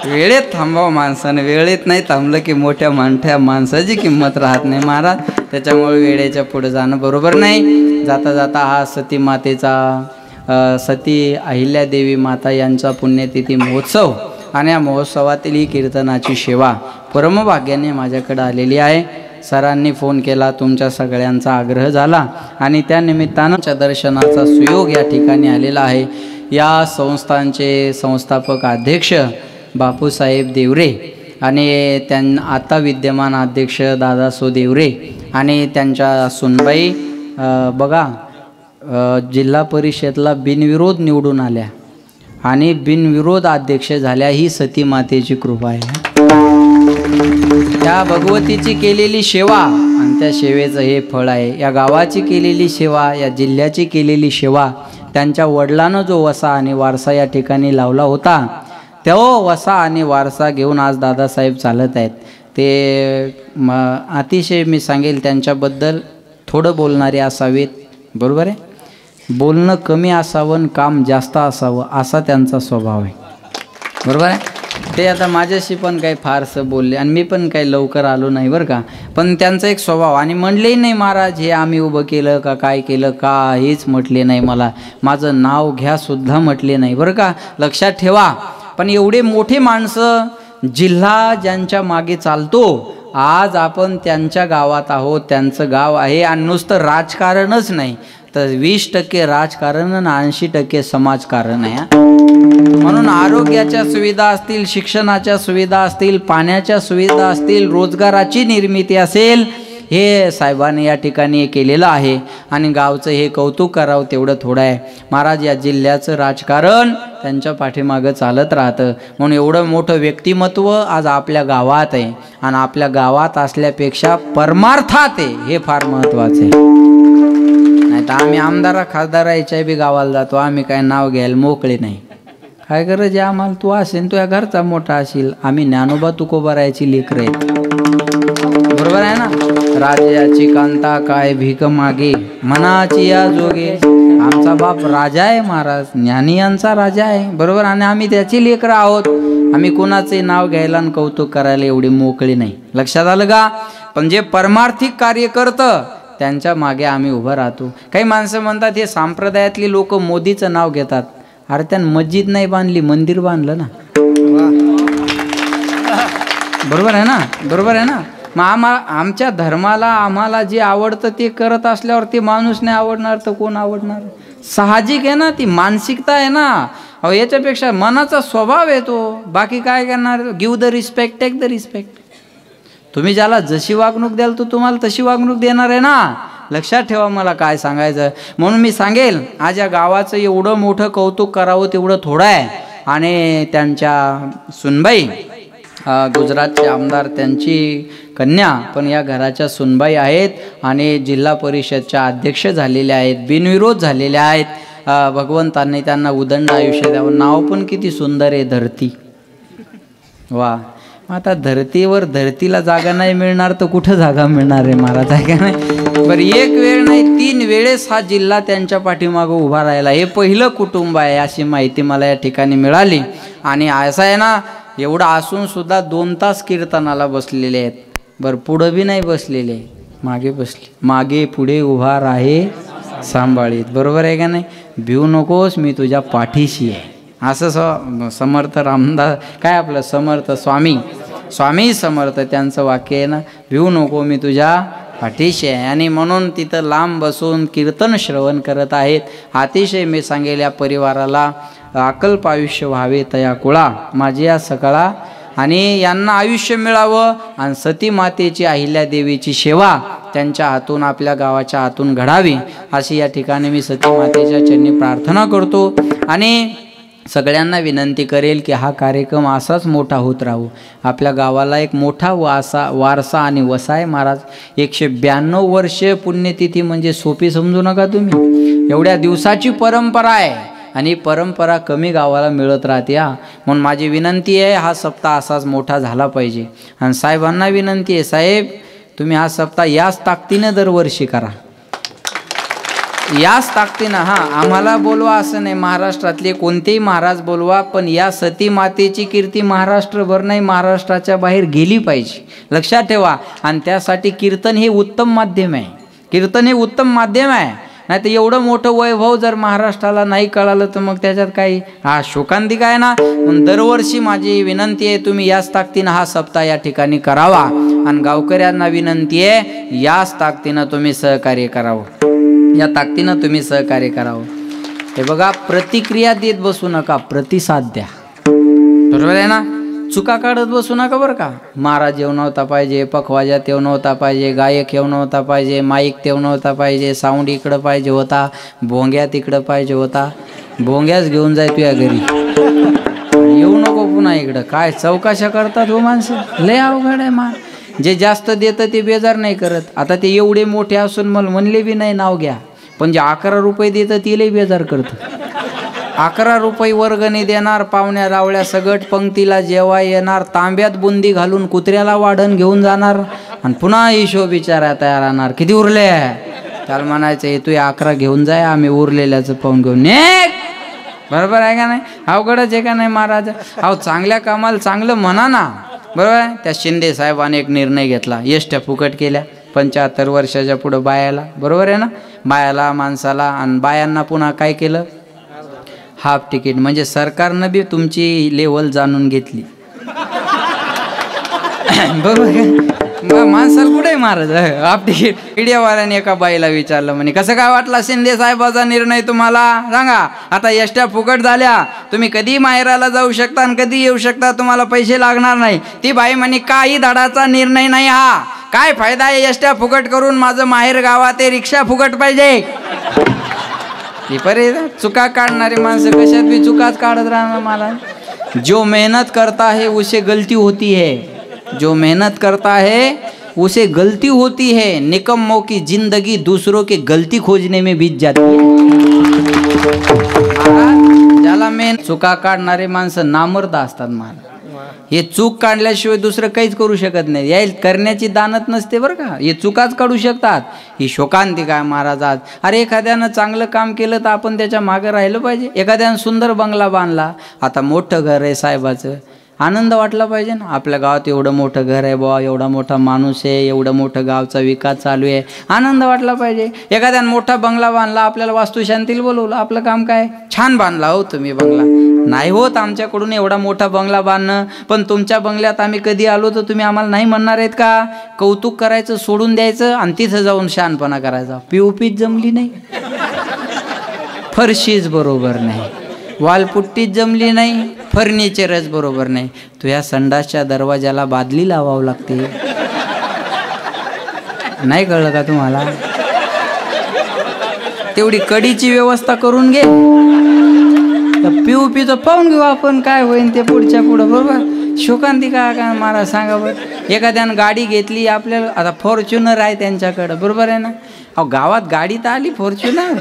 वेळेत थांबावं माणसानं. वेळेत नाही थांबलं की मोठ्या माणसाची किंमत राहत नाही महाराज. त्याच्यामुळे वेळेच्या पुढे जाणं बरोबर नाही. जाता जाता हा सती मातेचा सती अहिल्यादेवी माता यांचा पुण्यतिथी महोत्सव आणि या महोत्सवातील ही कीर्तनाची सेवा परमभाग्याने माझ्याकडे आलेली आहे. सरांनी फोन केला. तुमच्या सगळ्यांचा आग्रह झाला आणि त्या निमित्तानं दर्शनाचा सुयोग या ठिकाणी आलेला आहे. या संस्थांचे संस्थापक अध्यक्ष बापूसाहेब देवरे आणि आता विद्यमान अध्यक्ष दादासो देवरे आणि त्यांच्या सुनबाई बघा जिल्हा परिषदला बिनविरोध निवडून आल्या आणि बिनविरोध अध्यक्ष झाल्या. ही सती मातेची कृपा आहे. त्या भगवतीची केलेली सेवा आणि त्या सेवेचं हे फळ आहे. या गावाची केलेली सेवा, या जिल्ह्याची केलेली सेवा, त्यांच्या वडिलांनं जो वसा आणि वारसा या ठिकाणी लावला होता तो वसा आणि वारसा घेऊन आज दादासाहेब चालत आहेत. ते अतिशय मी सांगेल त्यांच्याबद्दल थोडं बोलणारे असावेत. बरोबर आहे. बोलणं कमी असावं काम जास्त असावं असा त्यांचा स्वभाव आहे. बरोबर आहे. ते आता माझ्याशी पण काही फारसं बोलले आणि मी पण काही लवकर आलो नाही बरं का. पण त्यांचा एक स्वभाव आणि म्हणलेही नाही महाराज हे आम्ही उभं केलं का काय केलं काहीच म्हटले नाही. मला माझं नाव घ्या सुद्धा म्हटले नाही बरं का. लक्षात ठेवा. पण एवढे मोठे माणसं जिल्हा ज्यांच्या मागे चालतो आज आपण त्यांच्या गावात आहोत. त्यांचं गाव आहे आणि नुसतं राजकारणच नाही तर 20% राजकारण आणि 80% समाजकारण आहे. म्हणून आरोग्याच्या सुविधा असतील, शिक्षणाच्या सुविधा असतील, पाण्याच्या सुविधा असतील, रोजगाराची निर्मिती असेल, हे साहेबांनी या ठिकाणी केलेलं आहे. आणि गावचं हे कौतुक करावं तेवढं थोडं आहे. महाराज या जिल्ह्याचं राजकारण त्यांच्या पाठीमागं चालत राहतं. म्हणून एवढं मोठं व्यक्तिमत्व आज आपल्या गावात आहे. आणि आपल्या गावात असल्यापेक्षा परमार्थात आहे, हे फार महत्त्वाचं आहे. नाही तर आम्ही आमदारा खासदाराच्या बी गावाला जातो, आम्ही काय नाव घ्यायला मोकळे नाही. काय गरज आहे आम्हाला? तू असेल, तू या घरचा मोठा असेल, आम्ही ज्ञानोबा तुकोबारायाची लेकरं आहेत. बरोबर आहे ना? राजाची कांता काय भीक मागे, मनाची या जोगे. आमचा बाप राजा आहे महाराज, ज्ञानी यांचा राजा आहे. बरोबर. आणि आम्ही त्याची लेकरं आहोत. आम्ही कोणाचे नाव घ्यायला आणि कौतुक करायला एवढी मोकळी नाही. लक्षात आलं का? पण जे परमार्थिक कार्य करतं त्यांच्या मागे आम्ही उभं राहतो. काही माणसं म्हणतात हे संप्रदायातली लोक मोदीचं नाव घेतात. अरे त्यानं मस्जिद नाही बांधली, मंदिर बांधलं ना. बरोबर आहे ना? बरोबर आहे ना? मग आमच्या धर्माला आम्हाला जे आवडतं ते करत असल्यावर ते माणूस नाही आवडणार तर कोण आवडणार? साहजिक आहे ना, ती मानसिकता आहे ना. अहो याच्यापेक्षा मनाचा स्वभाव येतो. बाकी काय करणार? Give the respect, take the respect. तुम्ही ज्याला जशी वागणूक द्याल तो तुम्हाला तशी वागणूक देणार आहे ना. लक्षात ठेवा मला काय सांगायचं. म्हणून मी सांगेल आज या गावाचं एवढं मोठं कौतुक करावं तेवढं थोडं आहे. आणि त्यांच्या सुनबाई गुजरातचे आमदार, त्यांची कन्या पण या घराच्या सुनबाई आहेत आणि जिल्हा परिषदच्या अध्यक्ष झालेल्या आहेत, बिनविरोध झालेल्या आहेत. भगवंतांनी त्यांना उदंड आयुष्य द्यावं. नाव पण किती सुंदर आहे, धरती. वा. आता धरतीवर धरतीला जागा नाही मिळणार तर कुठं जागा मिळणार आहे महाराज, आहे का नाही? बरं, एक वेळ नाही 3 वेळेस हा जिल्हा त्यांच्या पाठीमागं उभा राहिला. हे पहिलं कुटुंब आहे अशी माहिती मला या ठिकाणी मिळाली. आणि असं आहे ना, एवढं असून सुद्धा 2 तास कीर्तनाला बसलेले आहेत. बरं, पुढं बी नाही बसलेले, मागे बसले. मागे पुढे उभा राहे सांभाळीत. बरोबर आहे का नाही? भिऊ नकोस, मी तुझ्या पाठीशी आहे. असं समर्थ रामदास, काय आपलं समर्थ स्वामी समर्थ त्यांचं वाक्य आहे ना, भिऊ नको, मी तुझ्या पाठीशी आहे. आणि म्हणून तिथं लांब बसून कीर्तन श्रवण करत आहेत. अतिशय मी सांगेल या परिवाराला अकल्प आयुष्य व्हावे तया कुळा माझी या सकाळा. आणि यांना आयुष्य मिळावं आणि सती मातेची, अहिल्या देवीची सेवा त्यांच्या हातून, आपल्या गावाच्या हातून घडावी अशी या ठिकाणी मी सती मातेच्या चरणी प्रार्थना करतो. आणि सगळ्यांना विनंती करेल की हा कार्यक्रम असाच मोठा होत राहू. आपल्या गावाला एक मोठा वारसा आणि वसा आहे महाराज. 192 वर्ष पुण्यतिथी म्हणजे सोपी समजू नका तुम्ही. एवढ्या दिवसाची परंपरा आहे आणि परंपरा कमी गावाला मिळत राहते. म्हणून माझी विनंती आहे, हा सप्ताह असाच मोठा झाला पाहिजे. आणि साहेबांना विनंती आहे, साहेब तुम्ही हा सप्ताह याच ताकदीनं दरवर्षी करा, याच ताकदीनं. आम्हाला बोलवा असं नाही, महाराष्ट्रातले कोणतेही महाराज बोलवा, पण या सती मातेची कीर्ती महाराष्ट्रभर नाही, महाराष्ट्राच्या बाहेर गेली पाहिजे. लक्षात ठेवा. आणि त्यासाठी कीर्तन हे उत्तम माध्यम आहे. कीर्तन हे उत्तम माध्यम आहे. नाही तर एवढं मोठं वैभव जर महाराष्ट्राला नाही कळालं तर मग त्याच्यात काही शोकांतिक आहे ना. म्हणून दरवर्षी माझी विनंती आहे, तुम्ही याच ताकदीनं हा सप्ताह या ठिकाणी करावा. आणि गावकऱ्यांना विनंती आहे, याच ताकदीनं तुम्ही सहकार्य करावं, या ताकदीनं तुम्ही सहकार्य करावं. हे बघा, प्रतिक्रिया देत बसू नका, प्रतिसाद द्या. बरोबर आहे ना? चुका काढत बसू नका बरं का. महाराज येऊ नव्हता पाहिजे, पखवाजा तेव नव्हता पाहिजे, गायक येऊ नव्हता पाहिजे, माईक तेव नव्हता पाहिजे, साऊंड इकडं पाहिजे होता, भोंग्या तिकडं पाहिजे होता. भोंग्याच घेऊन जाय तुझ्या घरी, येऊ नको पुन्हा इकडं. काय चौकाशा करतात हो माणसं, लय अवघड आहे. जे जास्त देतं ते बेजार नाही करत. आता ते एवढे मोठे असून मला म्हणले बी नाही नाव घ्या, पण जे 11 रुपये देतं ते लय बेजार करतं. 11 रुपये वर्गणी देणार, पाहुण्या रावळ्या सगट पंक्तीला जेवा येणार, तांब्यात बुंदी घालून कुत्र्याला वाढण घेऊन जाणार आणि पुन्हा हिशोब विचारायला तयार राहणार. किती उरले? त्याला म्हणायचं हे तू 11 घेऊन जाय, आम्ही उरलेल्याचं पाहून घेऊन नेक. बरोबर आहे का नाही? अवघडच आहे का नाही महाराज? अहो चांगल्या कामाला चांगलं म्हणा ना. बरोबर आहे. त्या शिंदे साहेबाने एक निर्णय घेतला, एसट्या फुकट केल्या 75 वर्षाच्या पुढं बायाला. बरोबर आहे ना? बायाला, माणसाला. आणि बायांना पुन्हा काय केलं? Half ticket. म्हणजे सरकारनं बी तुमची लेवल जाणून घेतली. बरोबर आहे. माणसाला कुठे महाराज आपली मीडियावाल्याने एका बाईला विचारलं म्हणे कसं काय वाटला शिंदे साहेबाचा निर्णय तुम्हाला सांगा. आता एसट्या फुकट झाल्या, तुम्ही कधी माहेराला जाऊ शकता आणि कधी येऊ शकता, तुम्हाला पैसे लागणार नाही. ती बाई म्हणे काही धडाचा निर्णय नाही हा, काय फायदा आहे एसट्या फुकट करून, माझं माहेर गावात आहे, रिक्षा फुकट पाहिजे. चुका काढणारे माणसं कशात भी चुकाच काढत राहणार. मला जो मेहनत करता है उसे गलती होती है, जो मेहनत करता है उसे गलती होती है, निकम्मों की जिंदगी दूसरों के गलती खोजने में बीत जाती है. ज्याला मेन चुका काढणारे माणसं नामर्द असतात. महाराज हे चूक काढल्याशिवाय दुसरं काहीच करू शकत नाही. या करण्याची दानत नसते बरं का, हे चुकाच काढू शकतात. ही शोकांतिका आहे महाराज. आज अरे एखाद्यानं चांगलं काम केलं तर आपण त्याच्या मागं राहिलं पाहिजे. एखाद्यानं सुंदर बंगला बांधला, आता मोठं घर आहे साहेबाचं, आनंद वाटला पाहिजे ना. आपल्या गावात एवढं मोठं घर आहे बुवा, एवढा मोठा माणूस आहे, एवढं मोठं गावचा विकास चालू आहे, आनंद वाटला पाहिजे. एखाद्यानं मोठा बंगला बांधला, आपल्याला वास्तुशांतीला बोलवलं, आपलं काम काय, छान बांधला हो तुम्ही बंगला. नाही होत आमच्याकडून एवढा मोठा बंगला बांधणं, पण तुमच्या बंगल्यात आम्ही कधी आलो तर तुम्ही आम्हाला नाही म्हणणार आहेत का. कौतुक करायचं सोडून द्यायचं आणि तिथं जाऊन शहाणपणा करायचा. पीओपीच जमली नाही, फरशीच बरोबर नाही, वालपुट्टीच जमली नाही, फर्निचरच बरोबर नाही, तो या संडासच्या दरवाजाला बादली लावावं लागते. नाही कळलं का तुम्हाला. तेवढी कढीची व्यवस्था करून घे, पीओपीचं पाहून घेऊ आपण काय होईल ते पुढच्या पुढं. बरोबर शोकांतिका काय महाराज सांगा बरं. एखाद्यानं गाडी घेतली आपल्याला, आता फॉर्च्युनर आहे त्यांच्याकडं, बरोबर आहे ना. अहो गावात गाडी तर आली फॉर्च्युनर,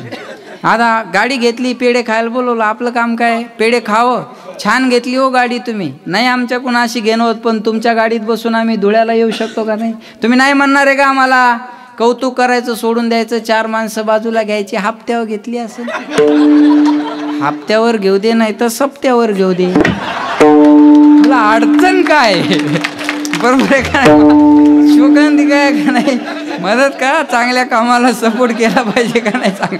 आता गाडी घेतली, पेढे खायला बोलवलं, आपलं काम काय, पेढे खावं. छान घेतली हो गाडी तुम्ही, नाही आमच्याकडून अशी घेणं होत, पण तुमच्या गाडीत बसून आम्ही धुळ्याला येऊ शकतो का नाही. तुम्ही नाही म्हणणार आहे का आम्हाला. कौतुक करायचं सोडून द्यायचं, चार माणसं बाजूला घ्यायची. हप्त्यावर घेतली असेल, हप्त्यावर घेऊ दे, नाही तर सप्त्यावर घेऊ दे, तुला अडचण काय. बरोबर आहे का. शोकांतिका आहे का नाही. मदत का चांगल्या कामाला सपोर्ट केला पाहिजे का नाही सांग.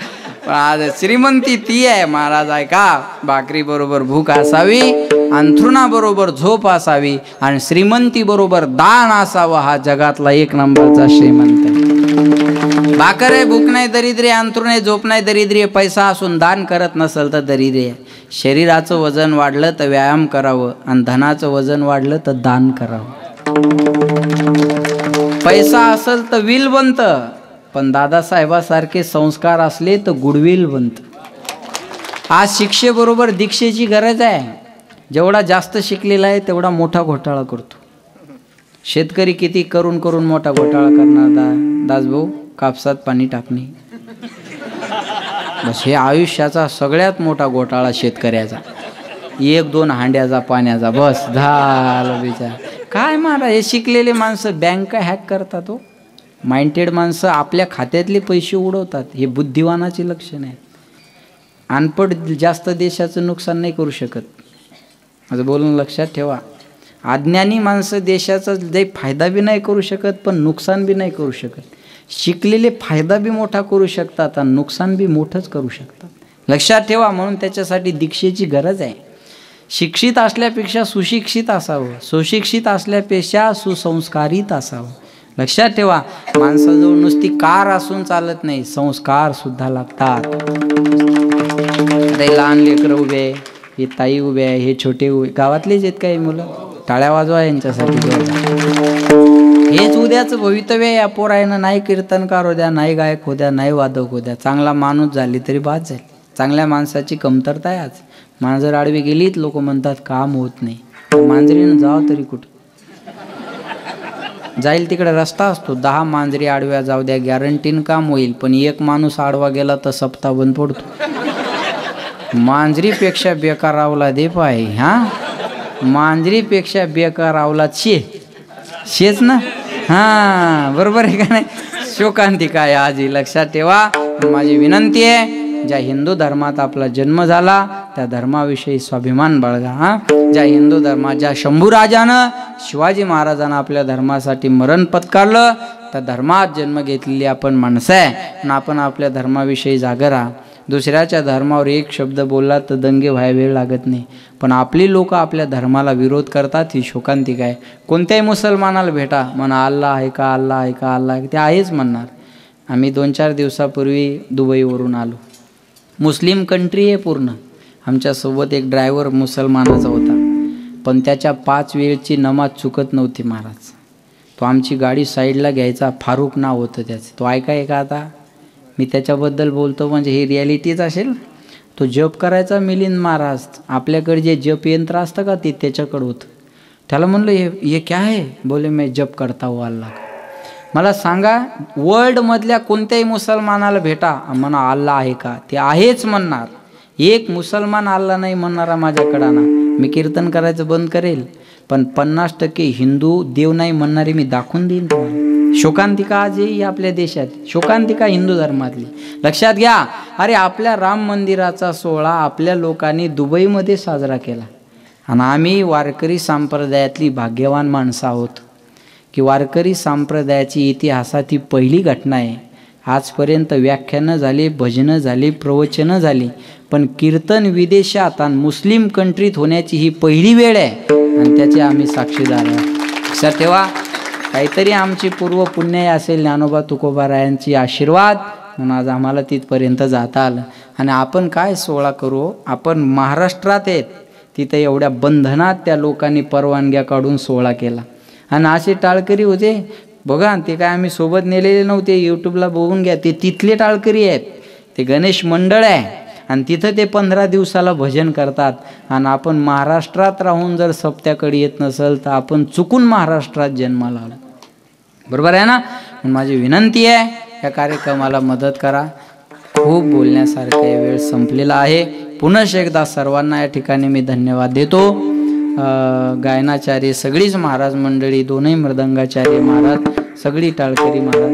पण आज श्रीमंती ती आहे महाराज आहे का, भाकरी बरोबर भूक असावी, अंथरुणा बरोबर झोप असावी आणि श्रीमंती बरोबर दान असावं. हा जगातला एक नंबरचा श्रीमंत आहे. भाकर आहे भूक नाही दरिद्री, अंथरुण आहे झोप नाही दरिद्री, पैसा असून दान करत नसेल तर दरिद्री आहे. शरीराचं वजन वाढलं तर व्यायाम करावं आणि धनाचं वजन वाढलं तर दान करावं. पैसा असेल तर विल बनतं, पण दादासाहेबासारखे संस्कार असले तर गुडविल बनतं. आज शिक्षेबरोबर दीक्षेची गरज आहे. जेवढा जास्त शिकलेला आहे तेवढा मोठा घोटाळा करतो. शेतकरी किती करून करून मोठा घोटाळा करणार. दासभाऊ कापसात पाणी टाकणे, बस हे आयुष्याचा सगळ्यात मोठा घोटाळा शेतकऱ्याचा. 1-2 हांड्याचा पाण्याचा, बस झालं विचार. काय मारा हे शिकलेले माणसं बँक हॅक करतात हो. माइंडेड माणसं आपल्या खात्यातले पैसे उडवतात. हे बुद्धिवानाचे लक्षण आहे. अनपढ जास्त देशाचं नुकसान नाही करू शकत. माझं बोलणं लक्षात ठेवा. अज्ञानी माणसं देशाचा लई फायदा बी नाही करू शकत, पण नुकसान बी नाही करू शकत. शिकलेले फायदा बी मोठा करू शकतात आणि नुकसान बी मोठंच करू शकतात. लक्षात ठेवा. म्हणून त्याच्यासाठी दीक्षेची गरज आहे. शिक्षित असल्यापेक्षा सुशिक्षित असावं, सुशिक्षित असल्यापेक्षा सुसंस्कारित असावं. लक्षात ठेवा. माणसाजवळ नुसती कार असून चालत नाही, संस्कार सुद्धा लागतात. आता लहान लेकरं उभे, हे ताई उभे आहे, हे छोटे उभे, गावातलेच आहेत काही मुलं, टाळ्या वाजवा यांच्यासाठी. हेच उद्याचं भवितव्य आहे. या पोरायनं नाही कीर्तनकार हो द्या, नाही गायक हो द्या, नाही वादक हो द्या, चांगला माणूस झाली तरी बाद झाली. चांगल्या माणसाची कमतरता आहे आज. मांजर आडवी गेलीत लोक म्हणतात काम होत नाही. मांजरीनं जावं तरी कुठं जाईल, तिकडे रस्ता असतो. 10 मांजरी आडव्या जाऊ द्या, गॅरंटीन काम होईल. पण एक माणूस आडवा गेला तर सप्ताह बंद पडतो. मांजरीपेक्षा बेकार आवला दे पाय. हा मांजरीपेक्षा बेकार आवला शेच ना. हा बरोबर आहे का नाही. शोकांतिका आहे आज, लक्षात ठेवा. माझी विनंती आहे, ज्या हिंदू धर्मात आपला जन्म झाला त्या धर्माविषयी स्वाभिमान बाळगा. हा ज्या हिंदू धर्मात, ज्या शंभूराजानं शिवाजी महाराजांना आपल्या धर्मासाठी मरण पत्कारलं, त्या धर्मात जन्म घेतलेली आपण माणसं आहे. आणि आपण आपल्या धर्माविषयी जागं राहा. दुसऱ्याच्या धर्मावर एक शब्द बोलला तर दंगे व्हाय वेळ लागत नाही, पण आपली लोक आपल्या धर्माला विरोध करतात, ही शोकांतिका आहे. कोणत्याही मुसलमानाला भेटा, म्हणा अल्लाह आहे का, अल्लाह आहे का, अल्लाह आहे, ते आहेच म्हणणार. आम्ही 2-4 दिवसापूर्वी दुबईवरून आलो. मुस्लिम कंट्री आहे पूर्ण. आमच्यासोबत एक ड्रायव्हर मुसलमानाचा होता, पण त्याच्या 5 वेळची नमाज चुकत नव्हती महाराज. तो आमची गाडी साईडला घ्यायचा, फारूक नाव होतं त्याचं. तो ऐकाय का आता मी त्याच्याबद्दल बोलतो म्हणजे ही रिॲलिटीच असेल. तो जप करायचा मिलिंद महाराज. आपल्याकडे जे जप यंत्र असतं का ते त्याच्याकडं होतं. त्याला म्हणलं ये क्या है, बोले मैं जप करता हूँ अल्लाह. मला सांगा वर्ल्डमधल्या कोणत्याही मुसलमानाला भेटा, म्हणा अल्लाह आहे का, ते आहेच म्हणणार. एक मुसलमान अल्लाह नाही म्हणणारा माझ्याकडं ना. मी कीर्तन करायचं बंद करेल, पण 50% हिंदू देव नाही म्हणणारे मी दाखवून देईन तुम्हाला. शोकांतिका आजही आपल्या देशात, शोकांतिका हिंदू धर्मातली. लक्षात घ्या. अरे आपल्या राम मंदिराचा सोहळा आपल्या लोकांनी दुबईमध्ये साजरा केला, आणि आम्ही वारकरी संप्रदायातली भाग्यवान माणसं आहोत की वारकरी संप्रदायाची इतिहासात ही पहिली घटना आहे. आजपर्यंत व्याख्यानं झाली, भजनं झाली, प्रवचनं झाली, पण कीर्तन विदेशात आणि मुस्लिम कंट्रीत होण्याची ही पहिली वेळ आहे, आणि त्याचे आम्ही साक्षीदार आहोत. लक्षात ठेवा. काहीतरी आमची पूर्व पुण्य असेल, ज्ञानोबा तुकोबारायांची आशीर्वाद, म्हणून आज आम्हाला तिथपर्यंत जाता आलं. आणि आपण काय सोहळा करू, आपण महाराष्ट्रात आहेत, तिथं एवढ्या बंधनात त्या लोकांनी परवानग्या काढून सोहळा केला. आणि असे टाळकरी होते बघा, ते काय आम्ही सोबत नेलेले नव्हते, यूट्यूबला बघून घ्या. ते तिथले टाळकरी आहेत, ते गणेश मंडळ आहे, आणि तिथं ते 15 दिवसाला भजन करतात. आणि आपण महाराष्ट्रात राहून जर सप्त्याकडे येत नसेल तर आपण चुकून महाराष्ट्रात जन्माला आलो. बरोबर आहे ना. माझी विनंती आहे, या कार्यक्रमाला मदत करा. खूप बोलण्यासारखा वेळ संपलेला आहे. पुनश एकदा सर्वांना या ठिकाणी मी धन्यवाद देतो. गायनाचार्य सगळीच महाराज मंडळी, दोनही मृदंगाचार्य महाराज, सगळी टाळकरी महाराज,